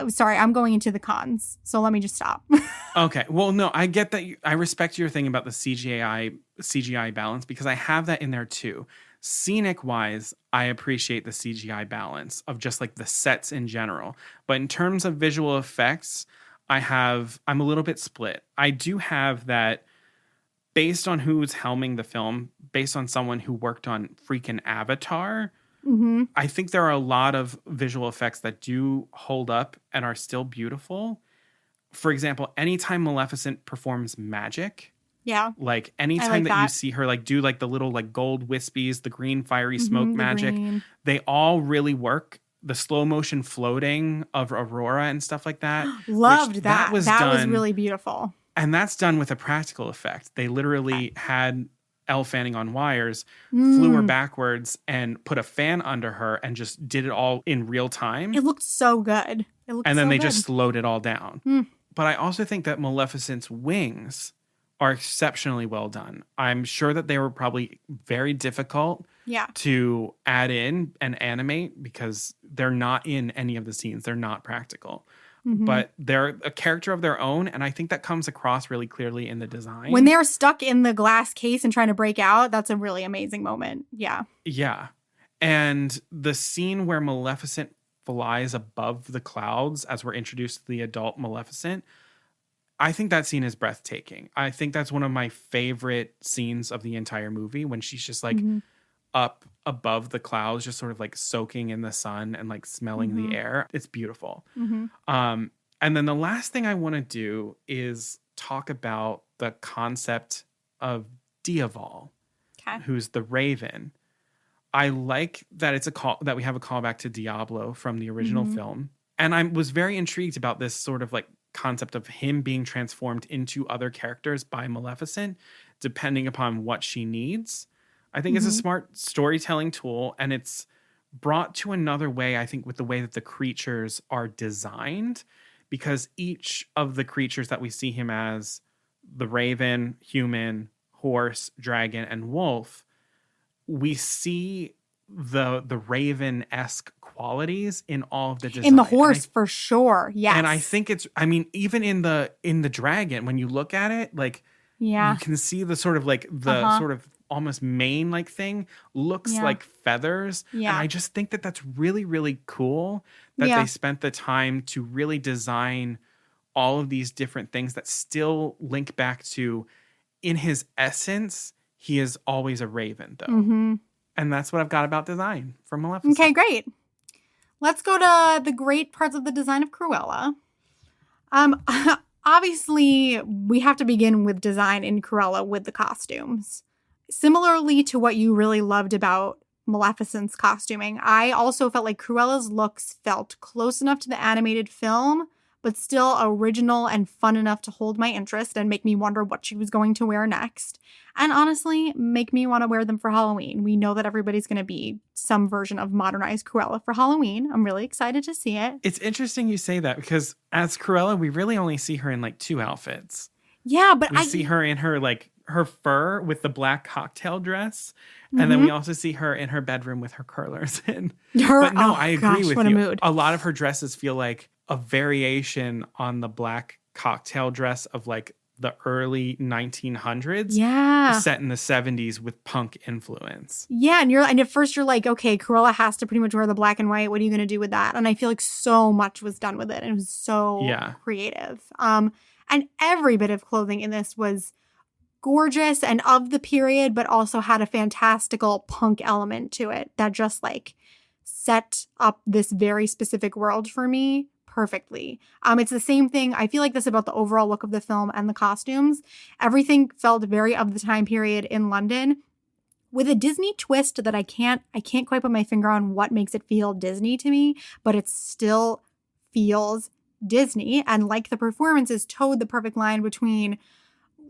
sorry, I'm going into the cons, so let me just stop. Okay. Well, no, I get that. I respect your thing about the CGI balance because I have that in there too. Scenic wise, I appreciate the CGI balance of just like the sets in general. But in terms of visual effects, I'm a little bit split. I do have that based on who's helming the film, based on someone who worked on freaking Avatar. Mm-hmm. I think there are a lot of visual effects that do hold up and are still beautiful. For example, anytime Maleficent performs magic, Yeah. like anytime like that you that. see her like do like the little like gold wispies, the green fiery smoke Mhm, the magic, green. they all really work. The slow motion floating of Aurora and stuff like that. Loved which that. was That was done, really beautiful. and that's done with a practical effect. They literally had Elle Fanning on wires, flew her backwards and put a fan under her and just did it all in real time. It looked so good. It looked And then so they good. just slowed it all down. But I also think that Maleficent's wings are exceptionally well done. I'm sure that they were probably very difficult Yeah. to add in and animate because they're not in any of the scenes. They're not practical. But they're a character of their own, and I think that comes across really clearly in the design. When they're stuck in the glass case and trying to break out, that's a really amazing moment. Yeah. Yeah. And the scene where Maleficent flies above the clouds as we're introduced to the adult Maleficent, I think that scene is breathtaking. I think that's one of my favorite scenes of the entire movie when she's just like up above the clouds, just sort of like soaking in the sun and like smelling the air. It's beautiful. And then the last thing I want to do is talk about the concept of Diaval, Okay. who's the Raven. I like that that we have a callback to Diablo from the original film. And I was very intrigued about this sort of like concept of him being transformed into other characters by Maleficent, depending upon what she needs. I think it's a smart storytelling tool, and it's brought to another way, I think, with the way that the creatures are designed, because each of the creatures that we see him as, the raven, human, horse, dragon, and wolf, we see the raven-esque qualities in all of the design. In the horse, for sure. Yes. And I think even in the dragon, when you look at it, like you can see the sort of like the sort of almost mane like thing looks like feathers. Yeah. And I just think that that's really, really cool that they spent the time to really design all of these different things that still link back to, in his essence, he is always a raven though. And that's what I've got about design from Maleficent. Okay, great. Let's go to the great parts of the design of Cruella. Obviously, we have to begin with design in Cruella with the costumes. Similarly to what you really loved about Maleficent's costuming, I also felt like Cruella's looks felt close enough to the animated film, but still original and fun enough to hold my interest and make me wonder what she was going to wear next. And honestly, make me want to wear them for Halloween. We know that everybody's going to be some version of modernized Cruella for Halloween. I'm really excited to see it. It's interesting you say that because as Cruella, we really only see her in like 2 outfits. Yeah, but we see her in her like her fur with the black cocktail dress. Mm-hmm. And then we also see her in her bedroom with her curlers in. But no, I agree with what you. A mood. A lot of her dresses feel like a variation on the black cocktail dress of like the early 1900s. Yeah. Set in the 70s with punk influence. Yeah, and at first you're like, okay, Cruella has to pretty much wear the black and white. What are you going to do with that? And I feel like so much was done with it. And it was so creative. And every bit of clothing in this was gorgeous and of the period, but also had a fantastical punk element to it that just like set up this very specific world for me perfectly. It's the same thing. I feel like this about the overall look of the film and the costumes. Everything felt very of the time period in London with a Disney twist that I can't quite put my finger on what makes it feel Disney to me, but it still feels Disney. And like the performances towed the perfect line between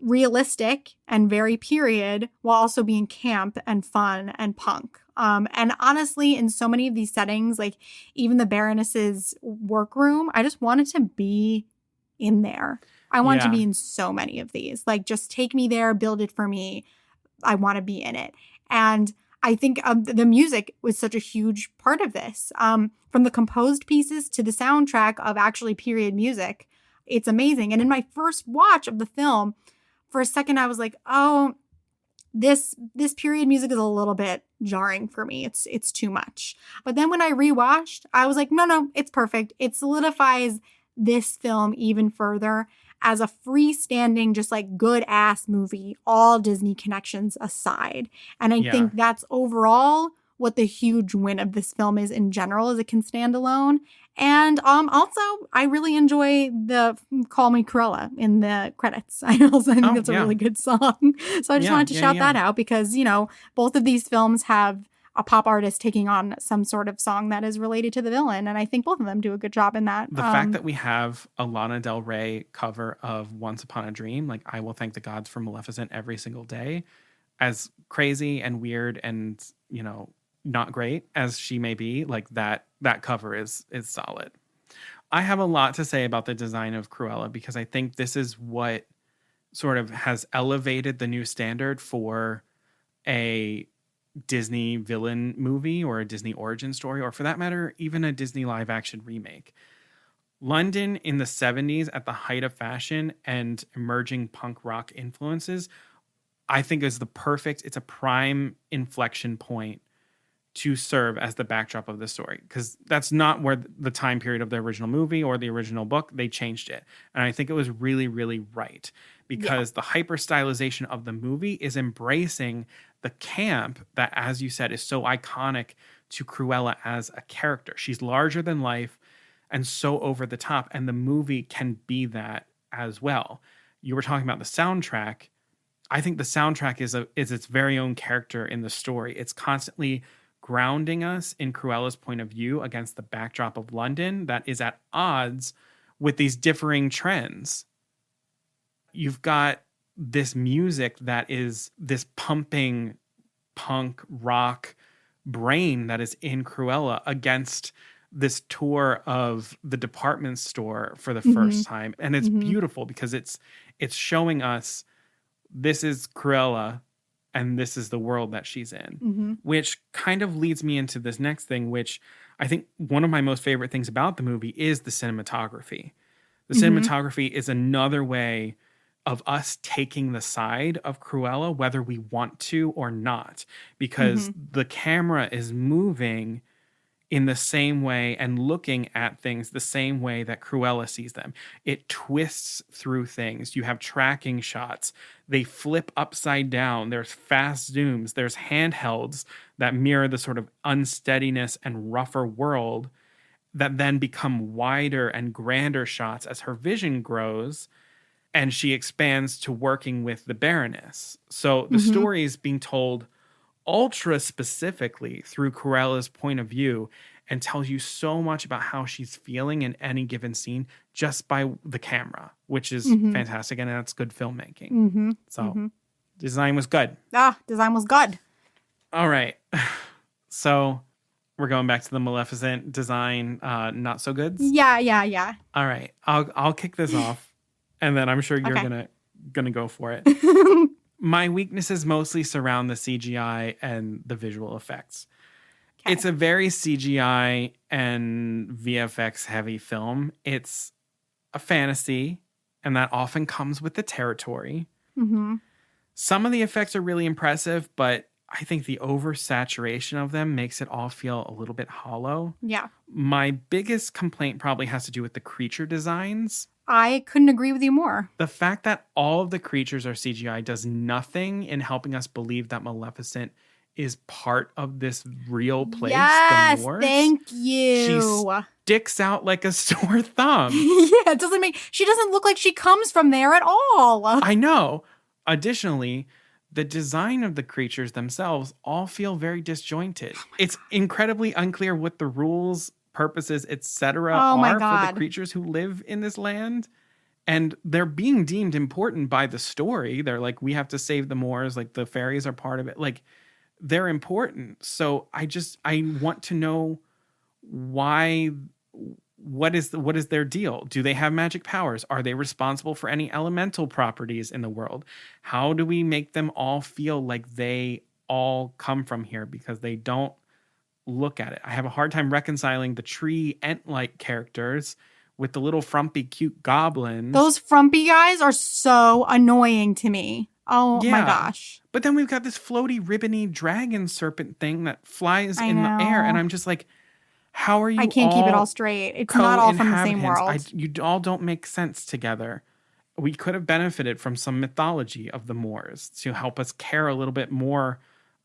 realistic and very period while also being camp and fun and punk. And honestly, in so many of these settings, like even the Baroness's workroom, I just wanted to be in there. I want to be in so many of these. Like, just take me there, build it for me. I want to be in it. And I think the music was such a huge part of this. From the composed pieces to the soundtrack of actually period music, it's amazing. And in my first watch of the film, for a second, I was like, oh, this period music is a little bit jarring for me. It's too much. But then when I rewatched, I was like, no, it's perfect. It solidifies this film even further as a freestanding, just like good ass movie, all Disney connections aside. And I think that's overall what the huge win of this film is in general, is it can stand alone. And also, I really enjoy the Call Me Cruella in the credits. I think that's a really good song. So I just wanted to shout that out because, you know, both of these films have a pop artist taking on some sort of song that is related to the villain. And I think both of them do a good job in that. The fact that we have a Lana Del Rey cover of Once Upon a Dream, like I Will Thank the Gods for Maleficent every single day, as crazy and weird and, you know, not great as she may be, like that cover is solid. I have a lot to say about the design of Cruella because I think this is what sort of has elevated the new standard for a Disney villain movie or a Disney origin story, or for that matter, even a Disney live action remake. London in the 70s at the height of fashion and emerging punk rock influences, I think it's a prime inflection point to serve as the backdrop of the story, because that's not where the time period of the original movie or the original book. They changed it. And I think it was really, really right, because the hyper stylization of the movie is embracing the camp that, as you said, is so iconic to Cruella as a character. She's larger than life and so over the top. And the movie can be that as well. You were talking about the soundtrack. I think the soundtrack is its very own character in the story. It's constantly grounding us in Cruella's point of view against the backdrop of London that is at odds with these differing trends. You've got this music that is this pumping punk rock brain that is in Cruella against this tour of the department store for the first time. And it's beautiful because it's showing us this is Cruella and this is the world that she's in, which kind of leads me into this next thing, which I think one of my most favorite things about the movie is the cinematography. The cinematography is another way of us taking the side of Cruella, whether we want to or not, because the camera is moving in the same way and looking at things the same way that Cruella sees them. It twists through things. You have tracking shots. They flip upside down. There's fast zooms. There's handhelds that mirror the sort of unsteadiness and rougher world that then become wider and grander shots as her vision grows and she expands to working with the Baroness. So the story is being told ultra specifically through Cruella's point of view. and tells you so much about how she's feeling in any given scene just by the camera, which is fantastic. And that's good filmmaking. So design was good. Design was good. All right. So we're going back to the Maleficent design, not so goods. Yeah. All right. I'll kick this off, and then I'm sure you're gonna go for it. My weaknesses mostly surround the CGI and the visual effects. Okay. It's a very CGI and VFX heavy film. It's a fantasy, and that often comes with the territory. Some of the effects are really impressive, but I think the oversaturation of them makes it all feel a little bit hollow. Yeah. My biggest complaint probably has to do with the creature designs. I couldn't agree with you more. The fact that all of the creatures are CGI does nothing in helping us believe that Maleficent is part of this real place. Yes, the Moors. Thank you. She sticks out like a sore thumb. Yeah, she doesn't look like she comes from there at all. I know. Additionally, the design of the creatures themselves all feel very disjointed. It's incredibly unclear what the rules, purposes, etc. are for the creatures who live in this land. And they're being deemed important by the story. They're like, we have to save the Moors. Like, the fairies are part of it. Like, they're important. So I want to know why. What is their deal? Do they have magic powers? Are they responsible for any elemental properties in the world? How do we make them all feel like they all come from here? Because they don't look at it. I have a hard time reconciling the tree ent-like characters with the little frumpy cute goblins. Those frumpy guys are so annoying to me. Oh my gosh. But then we've got this floaty ribbony dragon serpent thing that flies in the air, and I'm just like, how are you? I can't keep it all straight. It's not all from the same world. You all don't make sense together. We could have benefited from some mythology of the Moors to help us care a little bit more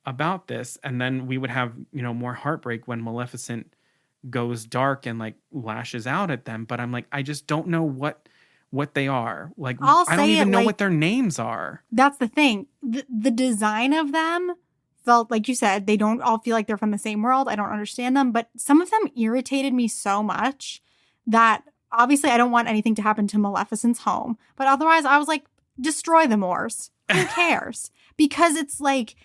about this, and then we would have, more heartbreak when Maleficent goes dark and like lashes out at them. But I'm like, I just don't know what they are. Like, I don't even know what their names are. That's the thing. The design of them felt, like you said, they don't all feel like they're from the same world. I don't understand them, but some of them irritated me so much that obviously I don't want anything to happen to Maleficent's home. But otherwise, I was like, destroy the Moors. Who cares? Because it's like,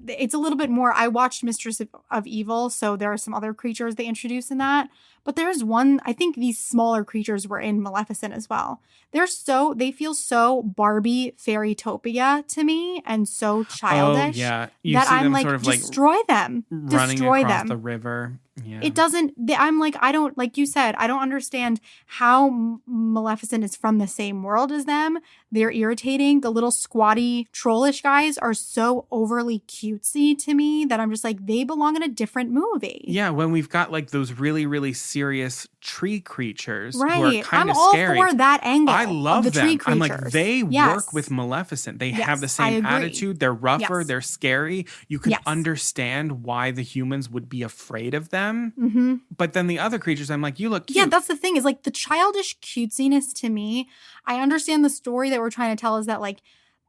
it's a little bit more. I watched Mistress of Evil, so there are some other creatures they introduce in that. But there's one, I think these smaller creatures were in Maleficent as well. They feel so Barbie Fairytopia to me and so childish. Oh, yeah. That I'm like, destroy them. Running destroy across them. the river. Yeah. It doesn't, I'm like, I don't, like you said, I don't understand how Maleficent is from the same world as them. They're irritating. The little squatty trollish guys are so overly cutesy to me that I'm just like, they belong in a different movie. Yeah, when we've got like those really, really serious tree creatures who are right. kind I'm of all scary. for that angle. I love of the them. tree creatures. I'm like, they work with Maleficent. They have the same attitude. They're rougher. They're scary. You can understand why the humans would be afraid of them. Mm-hmm. But then the other creatures, I'm like, you look cute. Yeah, that's the thing is like the childish cutesiness to me. I understand the story that we're trying to tell is that like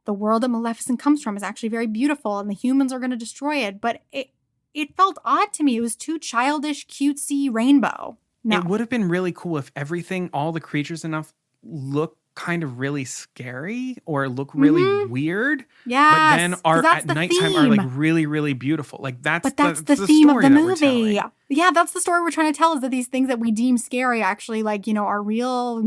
the world that Maleficent comes from is actually very beautiful and the humans are going to destroy it. But it felt odd to me. It was too childish, cutesy rainbow. No. It would have been really cool if all the creatures look kind of really scary or look really weird. Yeah. But then at nighttime are like really, really beautiful. Like that's the theme of the movie. Yeah, that's the story we're trying to tell is that these things that we deem scary actually like, are real,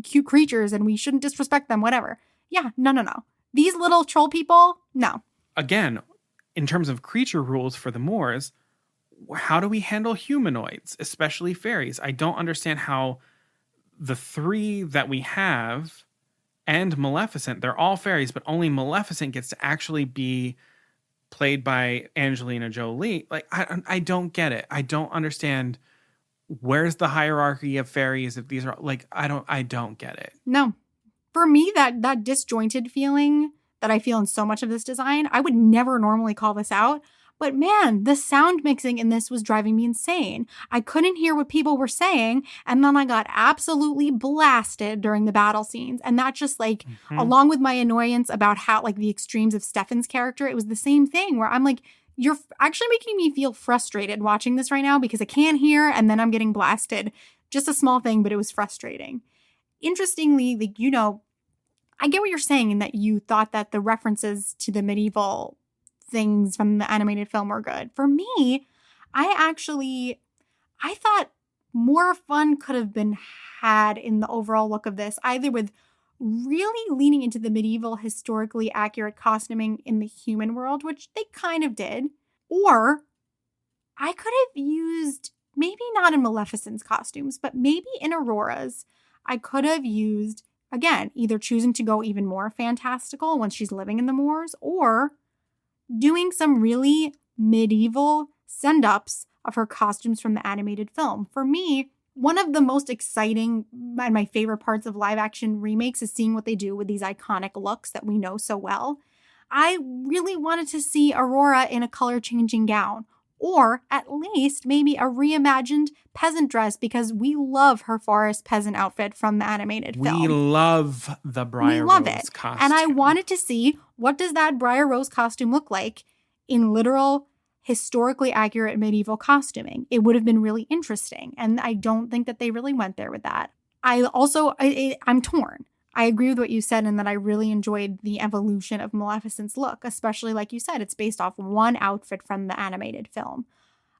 cute creatures and we shouldn't disrespect them, whatever. Yeah, no. These little troll people, no. Again, in terms of creature rules for the Moors, how do we handle humanoids, especially fairies? I don't understand how the three that we have and Maleficent, they're all fairies, but only Maleficent gets to actually be played by Angelina Jolie. Like, I don't get it. I don't understand. Where's the hierarchy of fairies if these are like, I don't get it. No. For me, that disjointed feeling that I feel in so much of this design, I would never normally call this out. But man, the sound mixing in this was driving me insane. I couldn't hear what people were saying. And then I got absolutely blasted during the battle scenes. And that just like, along with my annoyance about how like the extremes of Stefan's character, it was the same thing where I'm like, You're actually making me feel frustrated watching this right now because I can't hear and then I'm getting blasted. Just a small thing, but it was frustrating. Interestingly, like, you know, I get what you're saying in that you thought that the references to the medieval things from the animated film were good. For me, I thought more fun could have been had in the overall look of this, either with really leaning into the medieval historically accurate costuming in the human world, which they kind of did, or I could have used, maybe not in Maleficent's costumes, but maybe in Aurora's, I could have used, again, either choosing to go even more fantastical when she's living in the moors, or doing some really medieval send-ups of her costumes from the animated film. For me, one of the most exciting and my favorite parts of live action remakes is seeing what they do with these iconic looks that we know so well. I really wanted to see Aurora in a color-changing gown, or at least maybe a reimagined peasant dress, because we love her forest peasant outfit from the animated film. We love the Briar Rose costume. And I wanted to see, what does that Briar Rose costume look like in literal, historically accurate medieval costuming? It would have been really interesting. And I don't think that they really went there with that. I'm torn. I agree with what you said in that I really enjoyed the evolution of Maleficent's look, especially like you said, it's based off one outfit from the animated film.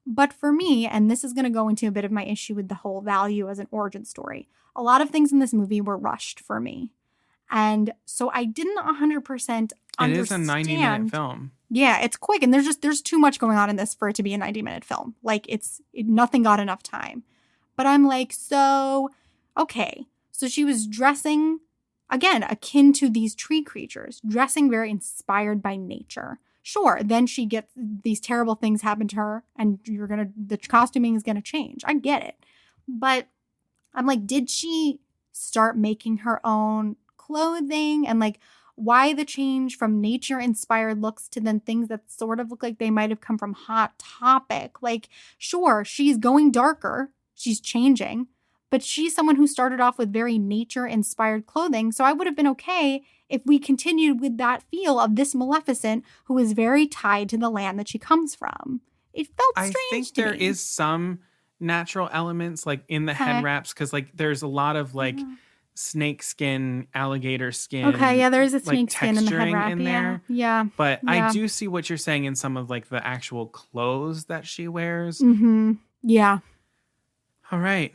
But for me, and this is going to go into a bit of my issue with the whole value as an origin story, a lot of things in this movie were rushed for me. And so I didn't 100% understand. It is a 90-minute film. Yeah, it's quick. And there's too much going on in this for it to be a 90-minute film. Like, nothing got enough time. But I'm like, so, okay. So she was dressing, again, akin to these tree creatures, dressing very inspired by nature. Sure, then she gets these terrible things happen to her and the costuming is going to change. I get it. But I'm like, did she start making her own clothing? And like, why the change from nature-inspired looks to then things that sort of look like they might have come from Hot Topic? Like, sure, she's going darker. She's changing. But she's someone who started off with very nature-inspired clothing. So I would have been okay if we continued with that feel of this Maleficent who is very tied to the land that she comes from. It felt strange to me. I think there is some natural elements like in the head wraps, because like there's a lot of like snake skin, alligator skin. Okay, yeah, there's a like, snake skin in the head wrap. In there. Yeah. But I do see what you're saying in some of like the actual clothes that she wears. Mm-hmm. Yeah. All right.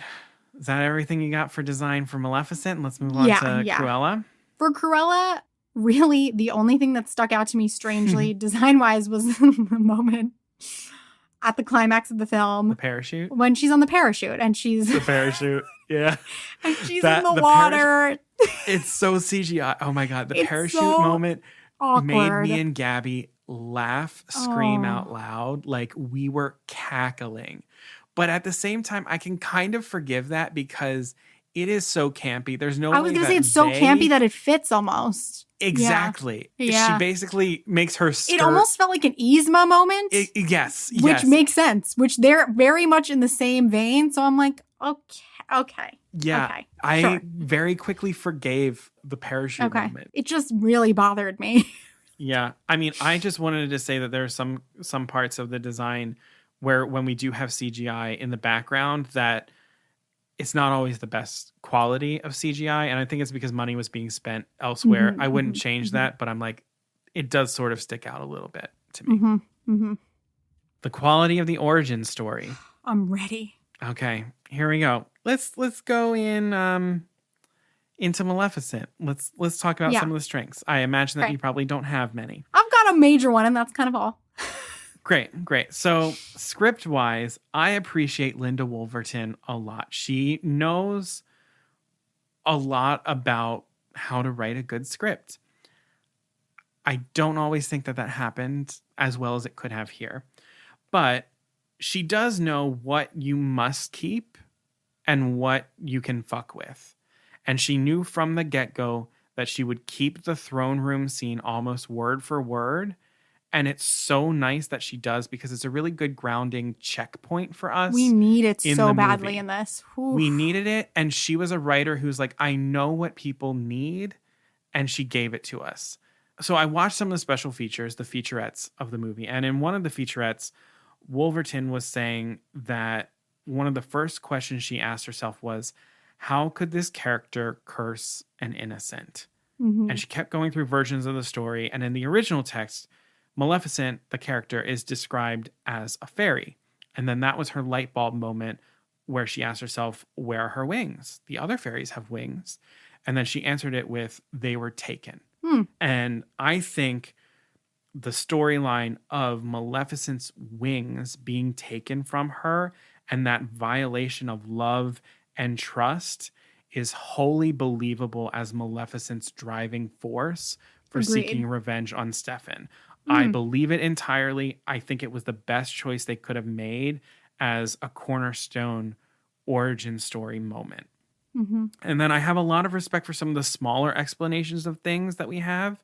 Is that everything you got for design for Maleficent? Let's move on to Cruella. For Cruella, really the only thing that stuck out to me strangely design-wise was the moment at the climax of the film. The parachute? When she's on the parachute and she's... The parachute, yeah. And she's in the water. It's so CGI. Oh my God. The parachute moment awkward. Made me and Gabby laugh, scream out loud. Like we were cackling. But at the same time, I can kind of forgive that because it is so campy. There's no way I was going to say it's so campy that it fits almost. Exactly. Yeah. She basically makes her skirt. It almost felt like an Yzma moment. Yes. Which makes sense. Which they're very much in the same vein. So I'm like, okay. Yeah. Okay, I very quickly forgave the parachute moment. It just really bothered me. Yeah. I mean, I just wanted to say that there are some parts of the design where when we do have CGI in the background that it's not always the best quality of CGI. And I think it's because money was being spent elsewhere. I wouldn't change that, but I'm like, it does sort of stick out a little bit to me. The quality of the origin story. I'm ready. Okay, here we go. Let's go in into Maleficent. Let's talk about some of the strengths. I imagine that you probably don't have many. I've got a major one, and that's kind of all. Great. So script-wise, I appreciate Linda Wolverton a lot. She knows a lot about how to write a good script. I don't always think that happened as well as it could have here. But she does know what you must keep and what you can fuck with. And she knew from the get-go that she would keep the throne room scene almost word for word. And it's so nice that she does because it's a really good grounding checkpoint for us. We need it so badly in this. Oof. We needed it. And she was a writer who's like, I know what people need. And she gave it to us. So I watched some of the special features, the featurettes of the movie. And in one of the featurettes, Wolverton was saying that one of the first questions she asked herself was, how could this character curse an innocent? Mm-hmm. And she kept going through versions of the story. And in the original text, Maleficent, the character, is described as a fairy. And then that was her light bulb moment where she asked herself, where are her wings? The other fairies have wings. And then she answered it with, they were taken. And I think the storyline of Maleficent's wings being taken from her and that violation of love and trust is wholly believable as Maleficent's driving force for Agreed. seeking revenge on Stefan. I believe it entirely. I think it was the best choice they could have made as a cornerstone origin story moment. Mm-hmm. And then I have a lot of respect for some of the smaller explanations of things that we have.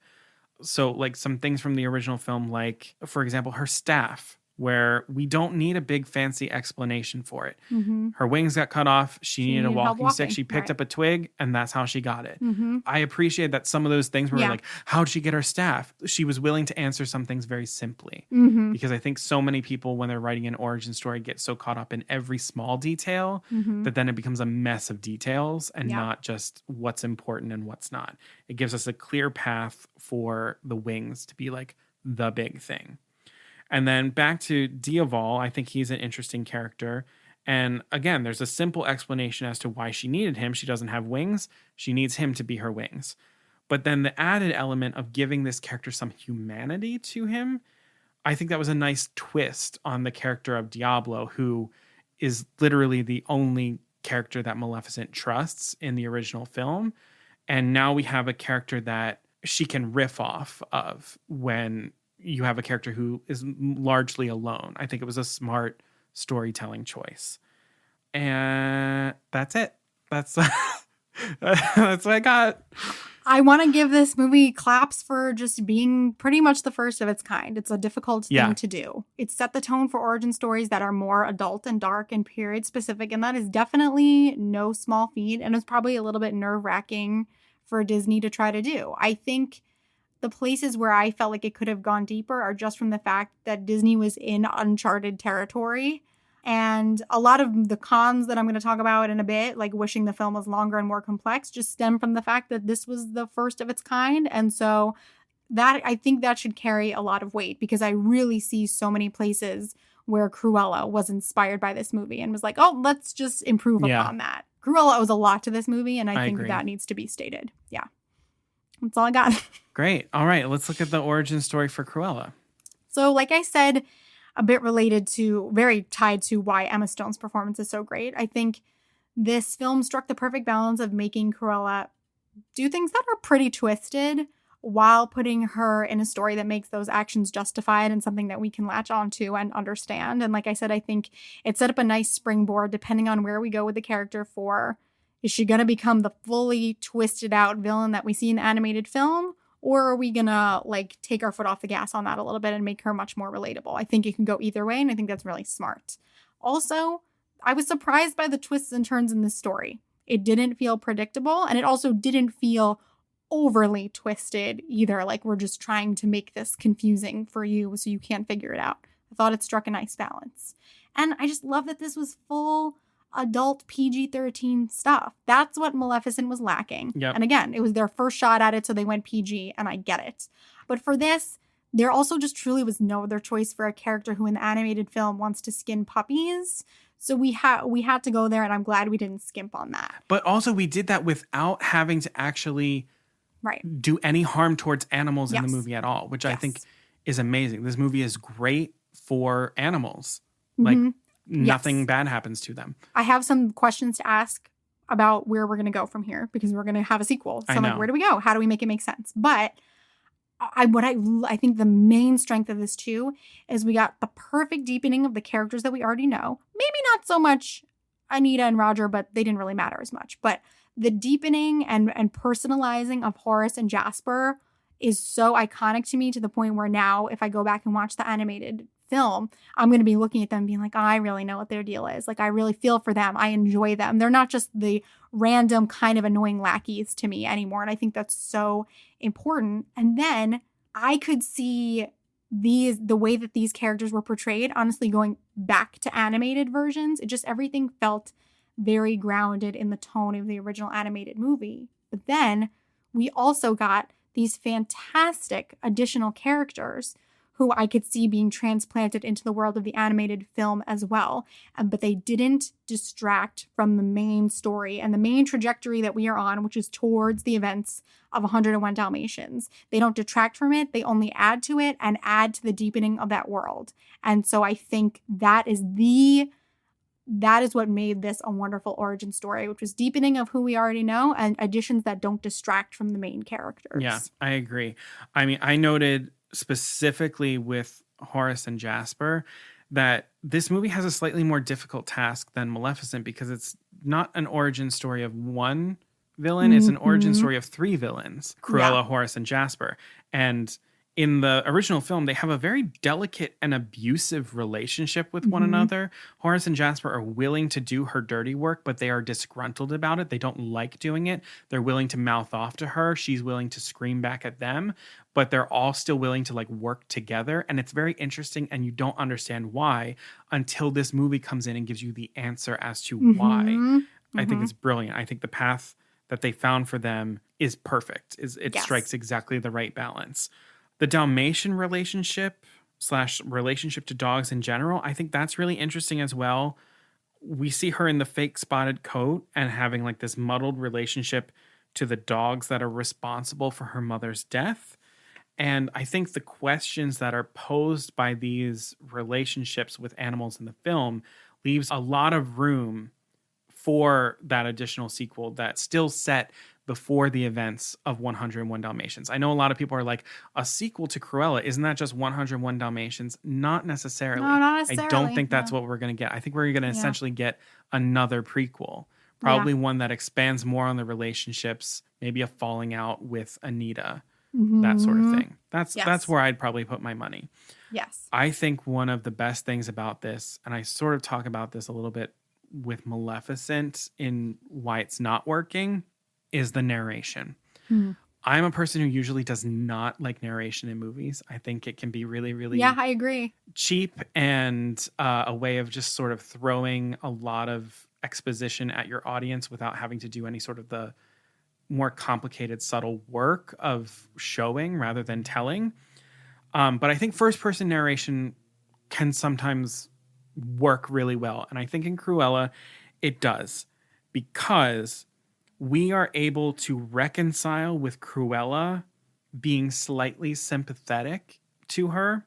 So like some things from the original film, like, for example, her staff, where we don't need a big fancy explanation for it. Mm-hmm. Her wings got cut off. She needed a needed help walking stick. walking, She picked right. up a twig, and that's how she got it. Mm-hmm. I appreciate that some of those things were Yeah. like, how'd she get her staff? She was willing to answer some things very simply. Mm-hmm. Because I think so many people, when they're writing an origin story, get so caught up in every small detail Mm-hmm. that then it becomes a mess of details and Yeah. not just what's important and what's not. It gives us a clear path for the wings to be like the big thing. And then back to Dioval, I think he's an interesting character. And again, there's a simple explanation as to why she needed him. She doesn't have wings. She needs him to be her wings. But then the added element of giving this character some humanity to him, I think that was a nice twist on the character of Diablo, who is literally the only character that Maleficent trusts in the original film. And now we have a character that she can riff off of when you have a character who is largely alone. I think it was a smart storytelling choice. And that's it. That's that's what I got. I want to give this movie claps for just being pretty much the first of its kind. It's a difficult thing to do. It set the tone for origin stories that are more adult and dark and period specific. And that is definitely no small feat. And it's probably a little bit nerve-wracking for Disney to try to do. I think the places where I felt like it could have gone deeper are just from the fact that Disney was in uncharted territory. And a lot of the cons that I'm going to talk about in a bit, like wishing the film was longer and more complex, just stem from the fact that this was the first of its kind. And so that, I think that should carry a lot of weight, because I really see so many places where Cruella was inspired by this movie and was like, oh, let's just improve upon that. Cruella owes a lot to this movie, and I think agree. that needs to be stated. Yeah. That's all I got. Great. All right. Let's look at the origin story for Cruella. So like I said, a bit related to, very tied to why Emma Stone's performance is so great. I think this film struck the perfect balance of making Cruella do things that are pretty twisted while putting her in a story that makes those actions justified and something that we can latch onto and understand. And like I said, I think it set up a nice springboard depending on where we go with the character for, is she going to become the fully twisted out villain that we see in the animated film? Or are we going to like take our foot off the gas on that a little bit and make her much more relatable? I think it can go either way, and I think that's really smart. Also, I was surprised by the twists and turns in this story. It didn't feel predictable, and it also didn't feel overly twisted either. Like we're just trying to make this confusing for you so you can't figure it out. I thought it struck a nice balance. And I just love that this was full adult PG-13 stuff. That's what Maleficent was lacking. Yep. And again, it was their first shot at it, so they went PG, and I get it. But for this, there also just truly was no other choice for a character who in the animated film wants to skin puppies. So we had to go there, and I'm glad we didn't skimp on that. But also we did that without having to actually do any harm towards animals in the movie at all, which I think is amazing. This movie is great for animals. Like nothing bad happens to them. I have some questions to ask about where we're going to go from here, because we're going to have a sequel. So I'm like, where do we go? How do we make it make sense? But I think the main strength of this too is we got the perfect deepening of the characters that we already know. Maybe not so much Anita and Roger, but they didn't really matter as much. But the deepening and personalizing of Horace and Jasper is so iconic to me, to the point where now if I go back and watch the animated film, I'm going to be looking at them being like, oh, I really know what their deal is. Like, I really feel for them. I enjoy them. They're not just the random kind of annoying lackeys to me anymore. And I think that's so important. And then I could see the way that these characters were portrayed, honestly, going back to animated versions. It just, everything felt very grounded in the tone of the original animated movie. But then we also got these fantastic additional characters who I could see being transplanted into the world of the animated film as well. But they didn't distract from the main story and the main trajectory that we are on, which is towards the events of 101 Dalmatians. They don't detract from it. They only add to it and add to the deepening of that world. And so I think that is what made this a wonderful origin story, which was deepening of who we already know and additions that don't distract from the main characters. Yeah, I agree. I mean, I noted specifically with Horace and Jasper that this movie has a slightly more difficult task than Maleficent, because it's not an origin story of one villain. It's an origin story of three villains, Cruella, Horace, and Jasper. And in the original film, they have a very delicate and abusive relationship with one another. Horace and Jasper are willing to do her dirty work, but they are disgruntled about it. They don't like doing it. They're willing to mouth off to her. She's willing to scream back at them, but they're all still willing to like work together. And it's very interesting, and you don't understand why until this movie comes in and gives you the answer as to why. I think it's brilliant. I think the path that they found for them is perfect. It strikes exactly the right balance. The Dalmatian relationship / relationship to dogs in general, I think that's really interesting as well. We see her in the fake spotted coat and having like this muddled relationship to the dogs that are responsible for her mother's death. And I think the questions that are posed by these relationships with animals in the film leaves a lot of room for that additional sequel that's still set before the events of 101 Dalmatians. I know a lot of people are like, a sequel to Cruella, isn't that just 101 Dalmatians? Not necessarily. No, not necessarily. I don't think that's what we're going to get. I think we're going to essentially get another prequel. Probably one that expands more on the relationships, maybe a falling out with Anita, that sort of thing. That's where I'd probably put my money. Yes. I think one of the best things about this, and I sort of talk about this a little bit with Maleficent in why it's not working, is the narration. I'm a person who usually does not like narration in movies. I think it can be really, really I agree. cheap and a way of just sort of throwing a lot of exposition at your audience without having to do any sort of the more complicated, subtle work of showing rather than telling. But I think first-person narration can sometimes work really well. And I think in Cruella, it does, because we are able to reconcile with Cruella being slightly sympathetic to her,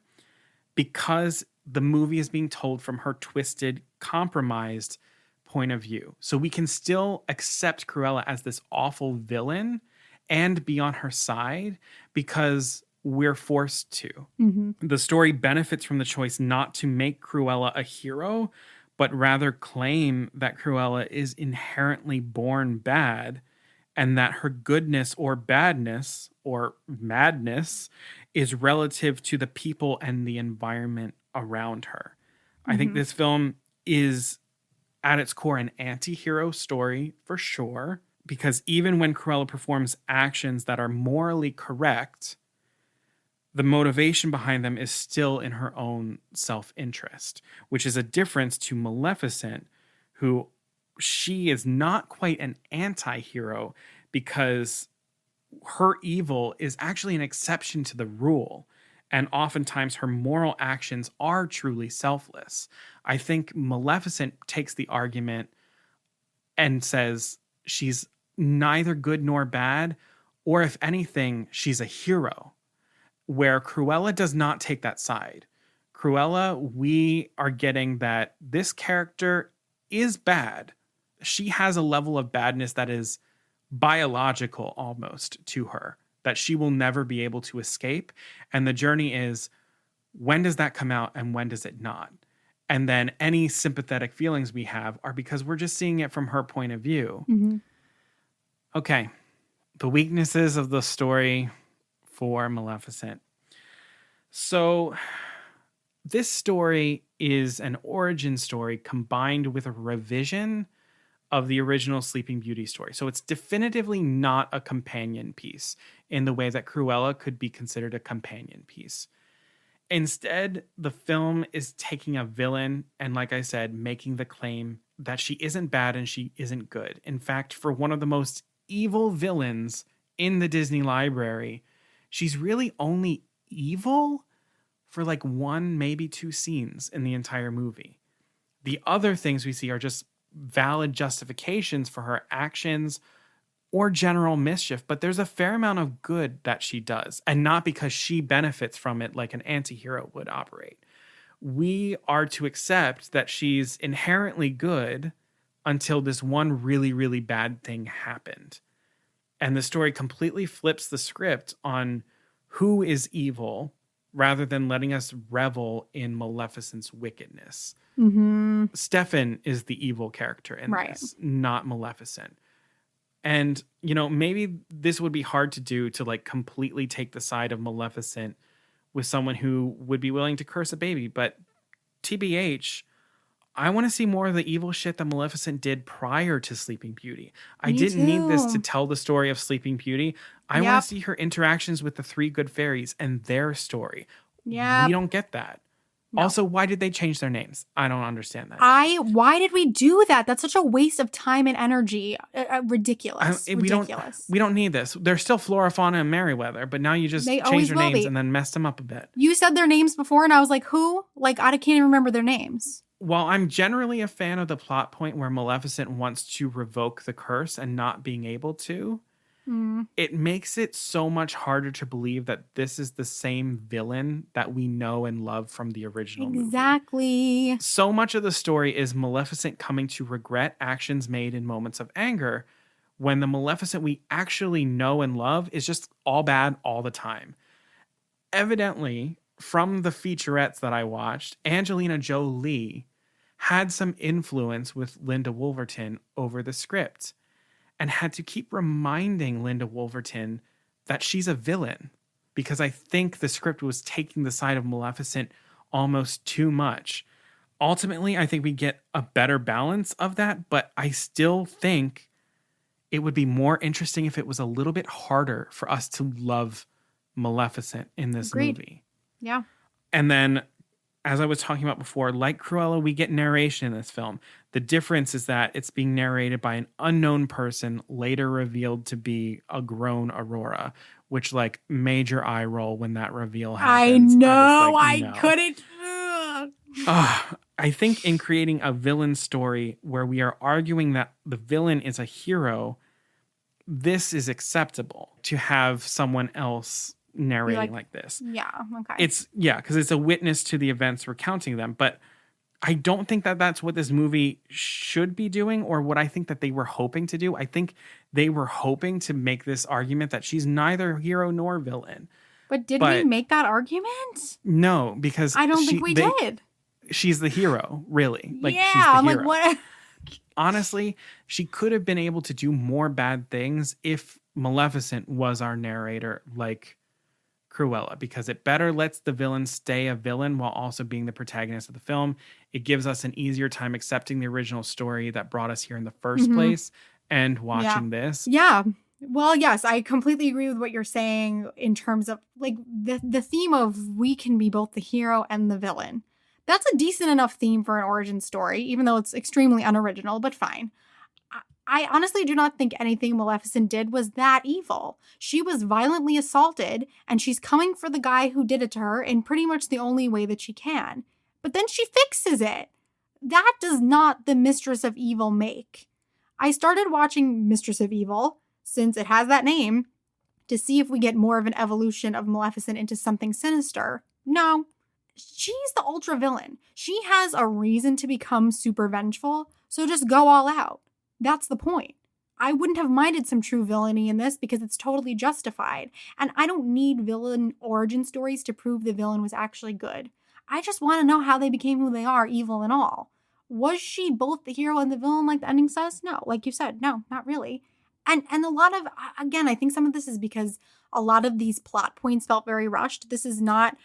because the movie is being told from her twisted, compromised point of view. So we can still accept Cruella as this awful villain and be on her side because we're forced to. The story benefits from the choice not to make Cruella a hero, but rather claim that Cruella is inherently born bad, and that her goodness or badness or madness is relative to the people and the environment around her. I think this film is at its core an anti-hero story for sure, because even when Cruella performs actions that are morally correct, the motivation behind them is still in her own self-interest, which is a difference to Maleficent, who she is not quite an anti-hero because her evil is actually an exception to the rule. And oftentimes her moral actions are truly selfless. I think Maleficent takes the argument and says she's neither good nor bad, or if anything, she's a hero, where Cruella does not take that side. Cruella, we are getting that this character is bad. She has a level of badness that is biological almost to her, that she will never be able to escape. And the journey is, when does that come out and when does it not? And then any sympathetic feelings we have are because we're just seeing it from her point of view. Okay. The weaknesses of the story for Maleficent. So this story is an origin story combined with a revision of the original Sleeping Beauty story. So it's definitively not a companion piece in the way that Cruella could be considered a companion piece. Instead, the film is taking a villain and, like I said, making the claim that she isn't bad and she isn't good. In fact, for one of the most evil villains in the Disney library, she's really only evil for like 1, maybe 2 scenes in the entire movie. The other things we see are just valid justifications for her actions or general mischief, but there's a fair amount of good that she does, and not because she benefits from it like an anti-hero would operate. We are to accept that she's inherently good until this one really, really bad thing happened. And the story completely flips the script on who is evil rather than letting us revel in Maleficent's wickedness. Mm-hmm. Stefan is the evil character in this, not Maleficent. And, you know, maybe this would be hard to do, to like completely take the side of Maleficent with someone who would be willing to curse a baby. But TBH, I want to see more of the evil shit that Maleficent did prior to Sleeping Beauty. I didn't need this to tell the story of Sleeping Beauty. I want to see her interactions with the 3 good fairies and their story. Yeah. We don't get that. No. Also, why did they change their names? I don't understand that. Why did we do that? That's such a waste of time and energy. Ridiculous. Ridiculous. We don't need this. They're still Flora, Fauna, and Merryweather, but now you just changed their names and then messed them up a bit. You said their names before, and I was like, who? Like, I can't even remember their names. While I'm generally a fan of the plot point where Maleficent wants to revoke the curse and not being able to, it makes it so much harder to believe that this is the same villain that we know and love from the original movie. Exactly. So much of the story is Maleficent coming to regret actions made in moments of anger, when the Maleficent we actually know and love is just all bad all the time. Evidently, from the featurettes that I watched, Angelina Jolie had some influence with Linda Wolverton over the script, and had to keep reminding Linda Wolverton that she's a villain, because I think the script was taking the side of Maleficent almost too much. Ultimately, I think we get a better balance of that, but I still think it would be more interesting if it was a little bit harder for us to love Maleficent in this movie. Yeah. And then, as I was talking about before, like Cruella, we get narration in this film. The difference is that it's being narrated by an unknown person, later revealed to be a grown Aurora, which, like, major eye roll when that reveal happens. I know. I couldn't. I think in creating a villain story where we are arguing that the villain is a hero, this is acceptable to have someone else narrating like this. Yeah, okay. It's because it's a witness to the events, recounting them, but I don't think that that's what this movie should be doing, or what I think that they were hoping to do. I think they were hoping to make this argument that she's neither hero nor villain. But did we make that argument? No, because I don't think we did. She's the hero, really. Like, yeah, she's the I'm hero. like, what? Honestly, she could have been able to do more bad things if Maleficent was our narrator, like Cruella, because it better lets the villain stay a villain while also being the protagonist of the film. It gives us an easier time accepting the original story that brought us here in the first place and watching this. Yeah. Well, yes, I completely agree with what you're saying in terms of like the theme of we can be both the hero and the villain. That's a decent enough theme for an origin story, even though it's extremely unoriginal, but fine. I honestly do not think anything Maleficent did was that evil. She was violently assaulted, and she's coming for the guy who did it to her in pretty much the only way that she can. But then she fixes it. That does not the Mistress of Evil make. I started watching Mistress of Evil, since it has that name, to see if we get more of an evolution of Maleficent into something sinister. No. She's the ultra villain. She has a reason to become super vengeful, so just go all out. That's the point. I wouldn't have minded some true villainy in this because it's totally justified. And I don't need villain origin stories to prove the villain was actually good. I just want to know how they became who they are, evil and all. Was she both the hero and the villain like the ending says? No. Like you said, no, not really. And a lot of, again, I think some of this is because A lot of these plot points felt very rushed. This is not,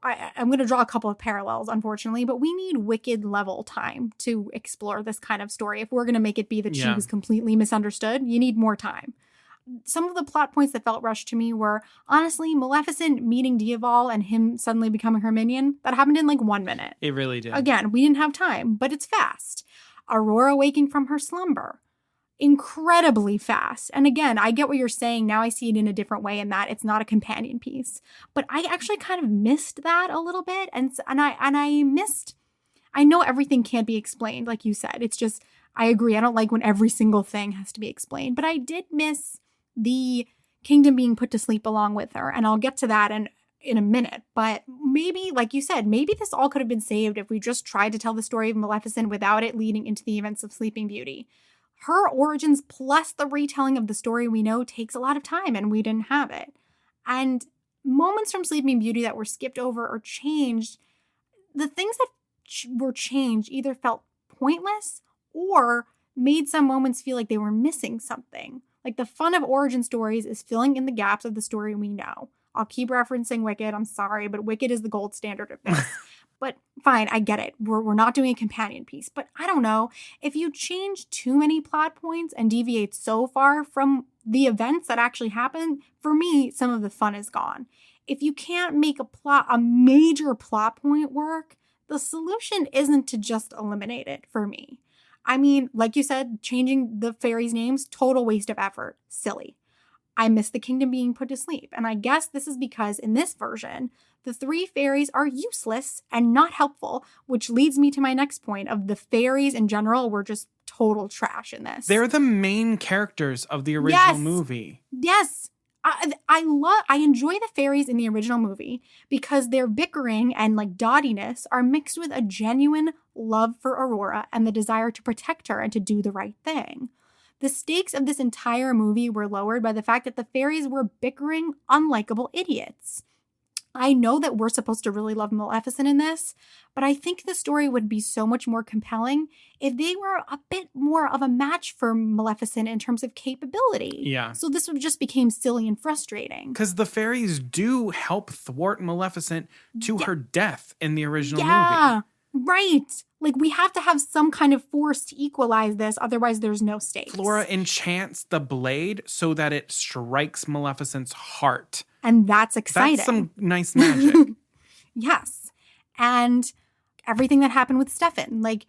I'm going to draw a couple of parallels, unfortunately, but we need Wicked level time to explore this kind of story. If we're going to make it be that she was completely misunderstood, you need more time. Some of the plot points that felt rushed to me were, honestly, Maleficent meeting Diaval and him suddenly becoming her minion. That happened in like 1 minute. It really did. Again, we didn't have time, but it's fast. Aurora waking from her slumber. Incredibly fast. And again, I get what you're saying. Now I see it in a different way in that it's not a companion piece. But I actually kind of missed that a little bit. And I missed, I know everything can't be explained, like you said. It's just, I agree. I don't like when every single thing has to be explained. But I did miss the kingdom being put to sleep along with her. And I'll get to that in a minute. But maybe, like you said, maybe this all could have been saved if we just tried to tell the story of Maleficent without it leading into the events of Sleeping Beauty. Her origins plus the retelling of the story we know takes a lot of time, and we didn't have it. And moments from Sleeping Beauty that were skipped over or changed, the things that were changed either felt pointless or made some moments feel like they were missing something. Like the fun of origin stories is filling in the gaps of the story we know. I'll keep referencing Wicked. I'm sorry, but Wicked is the gold standard of this. But fine, I get it. We're not doing a companion piece. But I don't know. If you change too many plot points and deviate so far from the events that actually happen, for me, some of the fun is gone. If you can't make a major plot point work, the solution isn't to just eliminate it for me. I mean, like you said, changing the fairies' names, total waste of effort. Silly. I miss the kingdom being put to sleep. And I guess this is because in this version, the 3 fairies are useless and not helpful, which leads me to my next point of the fairies in general were just total trash in this. They're the main characters of the original movie. Yes. I enjoy the fairies in the original movie because their bickering and like dottiness are mixed with a genuine love for Aurora and the desire to protect her and to do the right thing. The stakes of this entire movie were lowered by the fact that the fairies were bickering, unlikable idiots. I know that we're supposed to really love Maleficent in this, but I think the story would be so much more compelling if they were a bit more of a match for Maleficent in terms of capability. Yeah. So this would just became silly and frustrating. Because the fairies do help thwart Maleficent to her death in the original movie. Right. Like, we have to have some kind of force to equalize this. Otherwise, there's no stakes. Flora enchants the blade so that it strikes Maleficent's heart. And that's exciting. That's some nice magic. Yes. And everything that happened with Stefan. Like,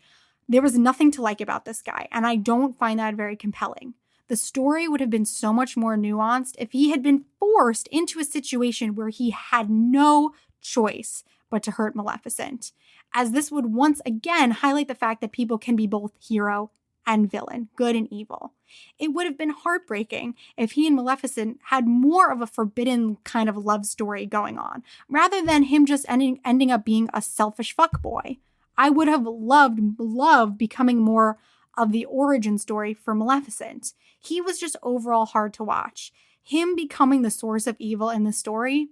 there was nothing to like about this guy. And I don't find that very compelling. The story would have been so much more nuanced if he had been forced into a situation where he had no choice but to hurt Maleficent, as this would once again highlight the fact that people can be both hero and villain, good and evil. It would have been heartbreaking if he and Maleficent had more of a forbidden kind of love story going on, rather than him just ending up being a selfish fuckboy. I would have loved becoming more of the origin story for Maleficent. He was just overall hard to watch. Him becoming the source of evil in the story,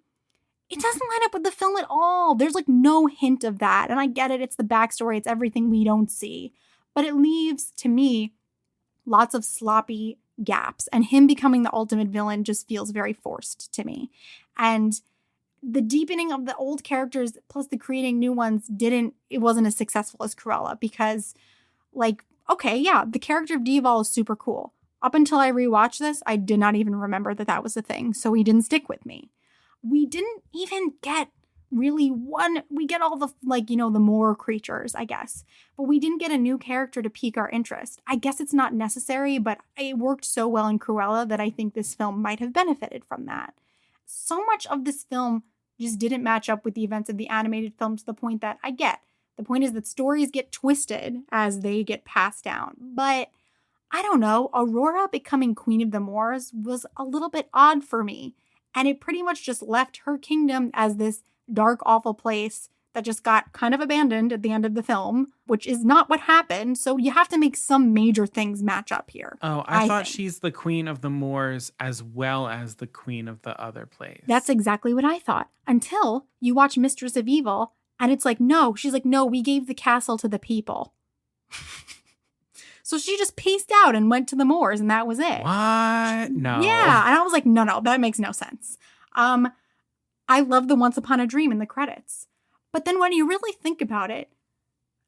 it doesn't line up with the film at all. There's like no hint of that. And I get it. It's the backstory. It's everything we don't see. But it leaves, to me, lots of sloppy gaps. And him becoming the ultimate villain just feels very forced to me. And the deepening of the old characters plus the creating new ones it wasn't as successful as Cruella. Because, like, okay, yeah, the character of Diaval is super cool. Up until I rewatched this, I did not even remember that was a thing. So he didn't stick with me. We didn't even get we get all the, the more creatures, I guess. But we didn't get a new character to pique our interest. I guess it's not necessary, but it worked so well in Cruella that I think this film might have benefited from that. So much of this film just didn't match up with the events of the animated film to the point that I get. The point is that stories get twisted as they get passed down. But I don't know, Aurora becoming Queen of the Moors was a little bit odd for me. And it pretty much just left her kingdom as this dark, awful place that just got kind of abandoned at the end of the film, which is not what happened. So you have to make some major things match up here. Oh, I thought she's the Queen of the Moors as well as the Queen of the other place. That's exactly what I thought. Until you watch Mistress of Evil, and it's like, no. She's like, no, we gave the castle to the people. So she just paced out and went to the moors, and that was it. What? No. Yeah. And I was like, no, that makes no sense. I love the Once Upon a Dream in the credits. But then when you really think about it,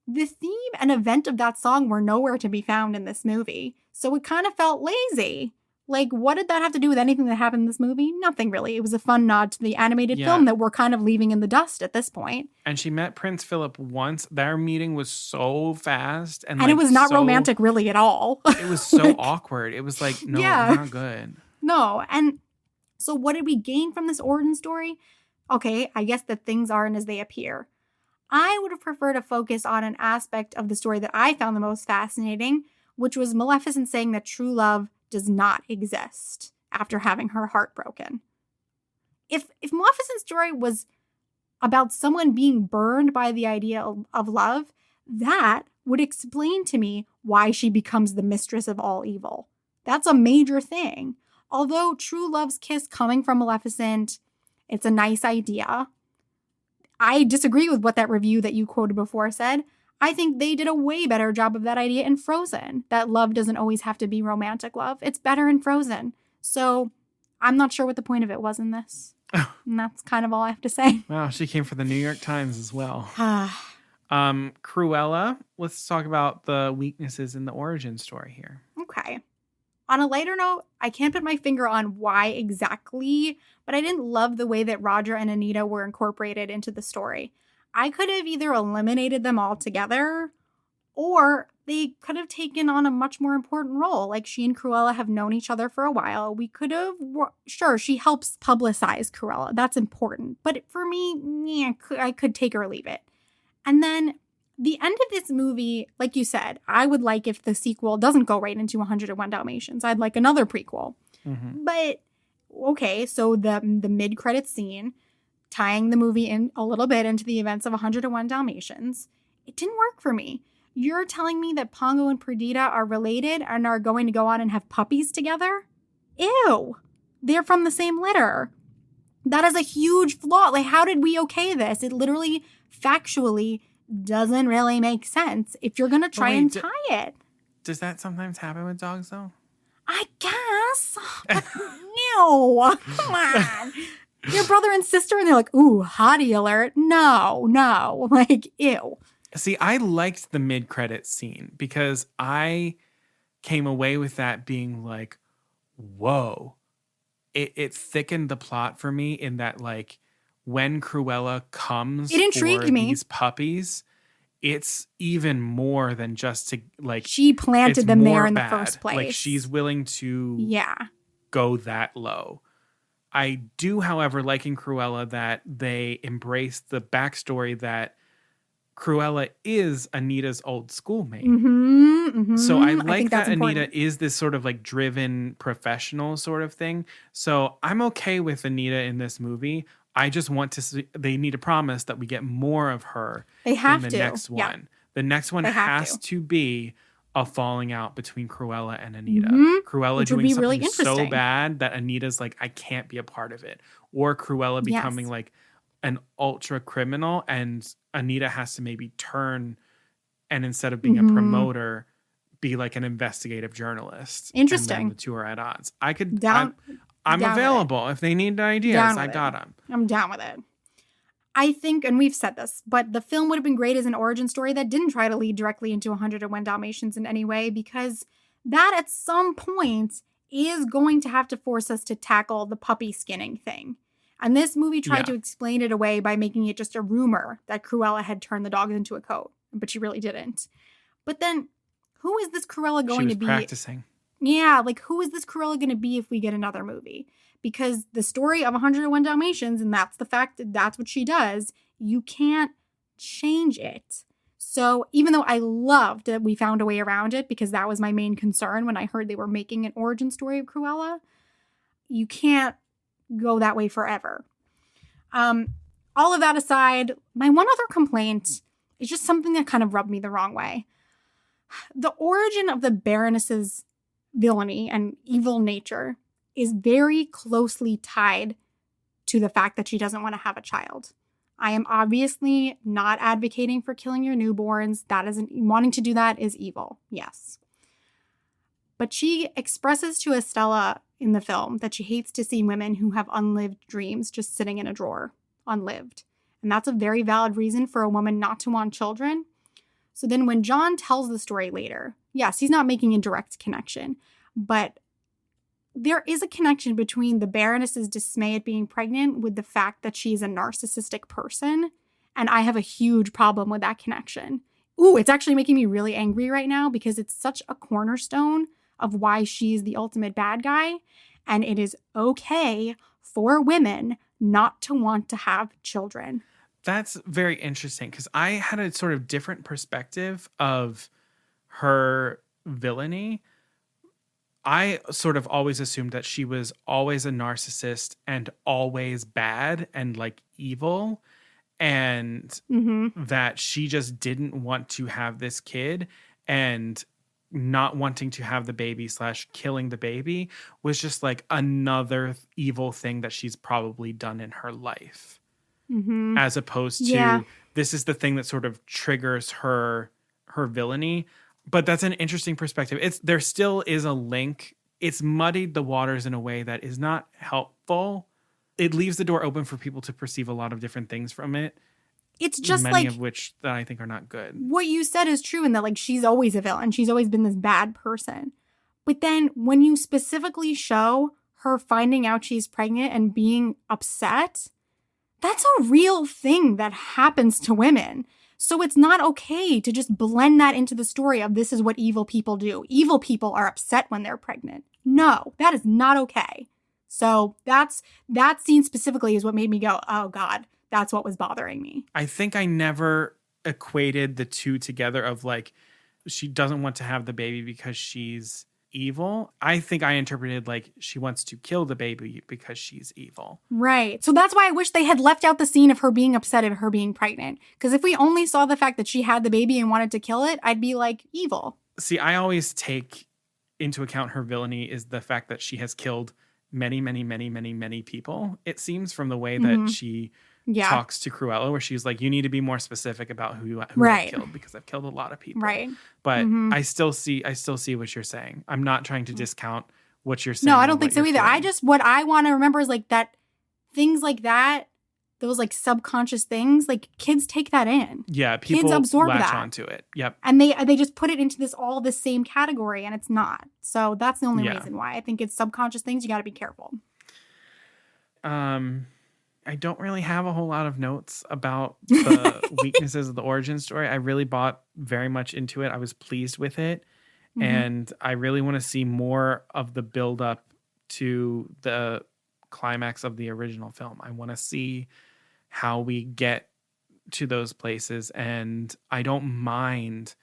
the theme and event of that song were nowhere to be found in this movie. So it kind of felt lazy. Like, what did that have to do with anything that happened in this movie? Nothing really. It was a fun nod to the animated film that we're kind of leaving in the dust at this point. And she met Prince Philip once. Their meeting was so fast. And it was not romantic really at all. It was so awkward. It was like, no, not good. No. And so what did we gain from this origin story? Okay, I guess that things aren't as they appear. I would have preferred to focus on an aspect of the story that I found the most fascinating, which was Maleficent saying that true love does not exist after having her heart broken. If Maleficent's story was about someone being burned by the idea of love, that would explain to me why she becomes the mistress of all evil. That's a major thing. Although true love's kiss coming from Maleficent, it's a nice idea. I disagree with what that review that you quoted before said. I think they did a way better job of that idea in Frozen, that love doesn't always have to be romantic love. It's better in Frozen. So I'm not sure what the point of it was in this. And that's kind of all I have to say. Wow, she came for the New York Times as well. Cruella, let's talk about the weaknesses in the origin story here. Okay. On a lighter note, I can't put my finger on why exactly, but I didn't love the way that Roger and Anita were incorporated into the story. I could have either eliminated them altogether, or they could have taken on a much more important role. Like, she and Cruella have known each other for a while. We could have, sure, she helps publicize Cruella. That's important. But for me, I could take her or leave it. And then the end of this movie, like you said, I would like if the sequel doesn't go right into 101 Dalmatians. I'd like another prequel. Mm-hmm. But, okay, so the mid-credits scene, tying the movie in a little bit into the events of 101 Dalmatians, it didn't work for me. You're telling me that Pongo and Perdita are related and are going to go on and have puppies together? Ew. They're from the same litter. That is a huge flaw. Like, how did we okay this? It literally, factually, doesn't really make sense if you're going to try and tie it. Does that sometimes happen with dogs, though? I guess. But no. Come on. Your brother and sister, and they're like, ooh, hottie alert. No. Like, ew. See, I liked the mid-credits scene because I came away with that being like, whoa. It thickened the plot for me in that, like, when Cruella comes it intrigued for me. These puppies, it's even more than just to, like, she planted them there in the first place. Like, she's willing to go that low. I do, however, like in Cruella that they embrace the backstory that Cruella is Anita's old schoolmate. Mm-hmm, mm-hmm. So I like that Anita is this sort of like driven professional sort of thing. So I'm okay with Anita in this movie. I just want to see, they need to promise that we get more of her in the next one. Yeah. The next one has to be a falling out between Cruella and Anita. Mm-hmm. Cruella doing something really so bad that Anita's like, I can't be a part of it. Or Cruella becoming like an ultra criminal and Anita has to maybe turn and instead of being a promoter, be like an investigative journalist. Interesting. And then the two are at odds. I'm available. If they need ideas, I got them. I'm down with it. I think, and we've said this, but the film would have been great as an origin story that didn't try to lead directly into 101 Dalmatians in any way, because that at some point is going to have to force us to tackle the puppy skinning thing. And this movie tried to explain it away by making it just a rumor that Cruella had turned the dogs into a coat, but she really didn't. But then, who is this Cruella going to be? Practicing. Yeah, like, who is this Cruella going to be if we get another movie? Because the story of 101 Dalmatians, and that's the fact that that's what she does, you can't change it. So even though I loved that we found a way around it, because that was my main concern when I heard they were making an origin story of Cruella, you can't go that way forever. All of that aside, my one other complaint is just something that kind of rubbed me the wrong way. The origin of the Baroness's villainy and evil nature is very closely tied to the fact that she doesn't want to have a child. I am obviously not advocating for killing your newborns. That isn't, wanting to do that is evil. Yes. But she expresses to Estella in the film that she hates to see women who have unlived dreams just sitting in a drawer, unlived. And that's a very valid reason for a woman not to want children. So then when John tells the story later, yes, he's not making a direct connection, but there is a connection between the Baroness's dismay at being pregnant with the fact that she's a narcissistic person. And I have a huge problem with that connection. Ooh, it's actually making me really angry right now because it's such a cornerstone of why she's the ultimate bad guy. And it is okay for women not to want to have children. That's very interesting because I had a sort of different perspective of her villainy. I sort of always assumed that she was always a narcissist and always bad and like evil, and that she just didn't want to have this kid, and not wanting to have the baby / killing the baby was just like another evil thing that she's probably done in her life. As opposed to this is the thing that sort of triggers her villainy. But that's an interesting perspective. There still is a link. It's muddied the waters in a way that is not helpful. It leaves the door open for people to perceive a lot of different things from it. It's just many of which that I think are not good. What you said is true in that like she's always a villain. She's always been this bad person. But then when you specifically show her finding out she's pregnant and being upset, that's a real thing that happens to women. So it's not okay to just blend that into the story of this is what evil people do. Evil people are upset when they're pregnant. No, that is not okay. So that scene specifically is what made me go, oh God, that's what was bothering me. I think I never equated the two together of like, she doesn't want to have the baby because she's evil. I think I interpreted like she wants to kill the baby because she's evil. Right. So that's why I wish they had left out the scene of her being upset at her being pregnant. Because if we only saw the fact that she had the baby and wanted to kill it, I'd be like, evil. See, I always take into account her villainy is the fact that she has killed many, many, many, many, many people. It seems from the way that she talks to Cruella, where she's like, you need to be more specific about who I've killed because I've killed a lot of people. Right. But I still see what you're saying. I'm not trying to discount what you're saying. No, I don't think so either. What I want to remember is like that things like that, those like subconscious things, like kids take that in. Yeah, people kids absorb latch that onto it. Yep. And they just put it into the same category, and it's not. So that's the only reason why. I think it's subconscious things. You got to be careful. I don't really have a whole lot of notes about the weaknesses of the origin story. I really bought very much into it. I was pleased with it. And I really want to see more of the build up to the climax of the original film. I want to see how we get to those places. And I don't mind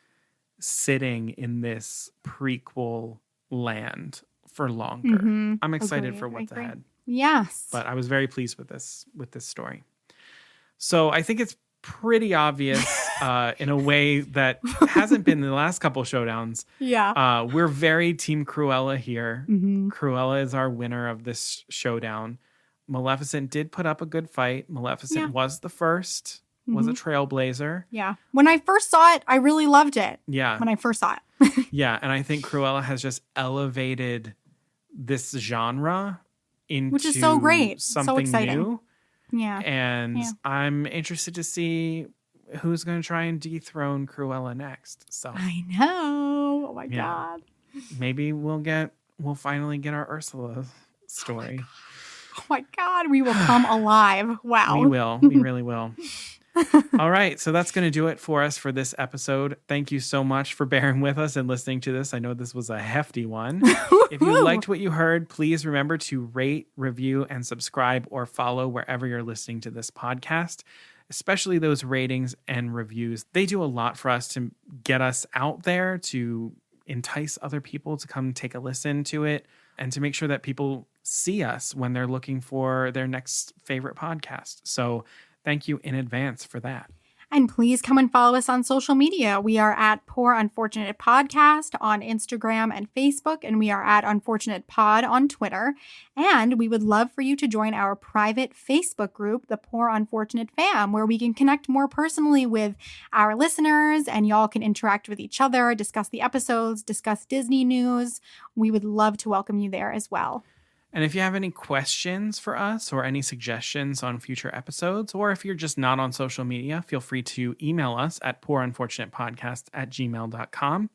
sitting in this prequel land for longer. I'm excited for what's ahead. Yes. But I was very pleased with this story. So I think it's pretty obvious in a way that hasn't been in the last couple showdowns. Yeah. We're very Team Cruella here. Cruella is our winner of this showdown. Maleficent did put up a good fight. Maleficent was the first, was a trailblazer. Yeah. When I first saw it, I really loved it. Yeah. When I first saw it. Yeah. And I think Cruella has just elevated this genre into which is so great. Something so exciting. new. Yeah. And I'm interested to see who's going to try and dethrone Cruella next. So I know. Oh my God. Maybe we'll finally get our Ursula story. Oh my God. We will come alive. Wow. We will. We really will. All right. So that's going to do it for us for this episode. Thank you so much for bearing with us and listening to this. I know this was a hefty one. If you liked what you heard, please remember to rate, review, and subscribe or follow wherever you're listening to this podcast, especially those ratings and reviews. They do a lot for us to get us out there, to entice other people to come take a listen to it, and to make sure that people see us when they're looking for their next favorite podcast. So thank you in advance for that. And please come and follow us on social media. We are at Poor Unfortunate Podcast on Instagram and Facebook, and we are at Unfortunate Pod on Twitter. And we would love for you to join our private Facebook group, the Poor Unfortunate Fam, where we can connect more personally with our listeners and y'all can interact with each other, discuss the episodes, discuss Disney news. We would love to welcome you there as well. And if you have any questions for us or any suggestions on future episodes, or if you're just not on social media, feel free to email us at poorunfortunatepodcast@gmail.com.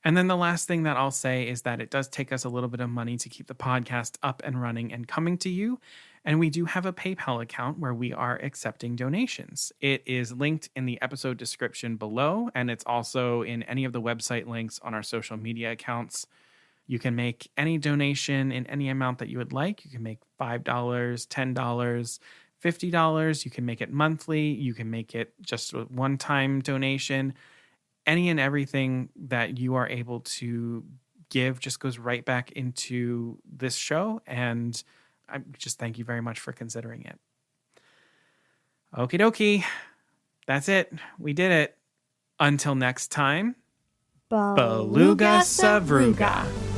And then the last thing that I'll say is that it does take us a little bit of money to keep the podcast up and running and coming to you. And we do have a PayPal account where we are accepting donations. It is linked in the episode description below, and it's also in any of the website links on our social media accounts. You can make any donation in any amount that you would like. You can make $5, $10, $50. You can make it monthly. You can make it just a one-time donation. Any and everything that you are able to give just goes right back into this show. And I just thank you very much for considering it. Okie dokie. That's it. We did it. Until next time. Beluga Savruga.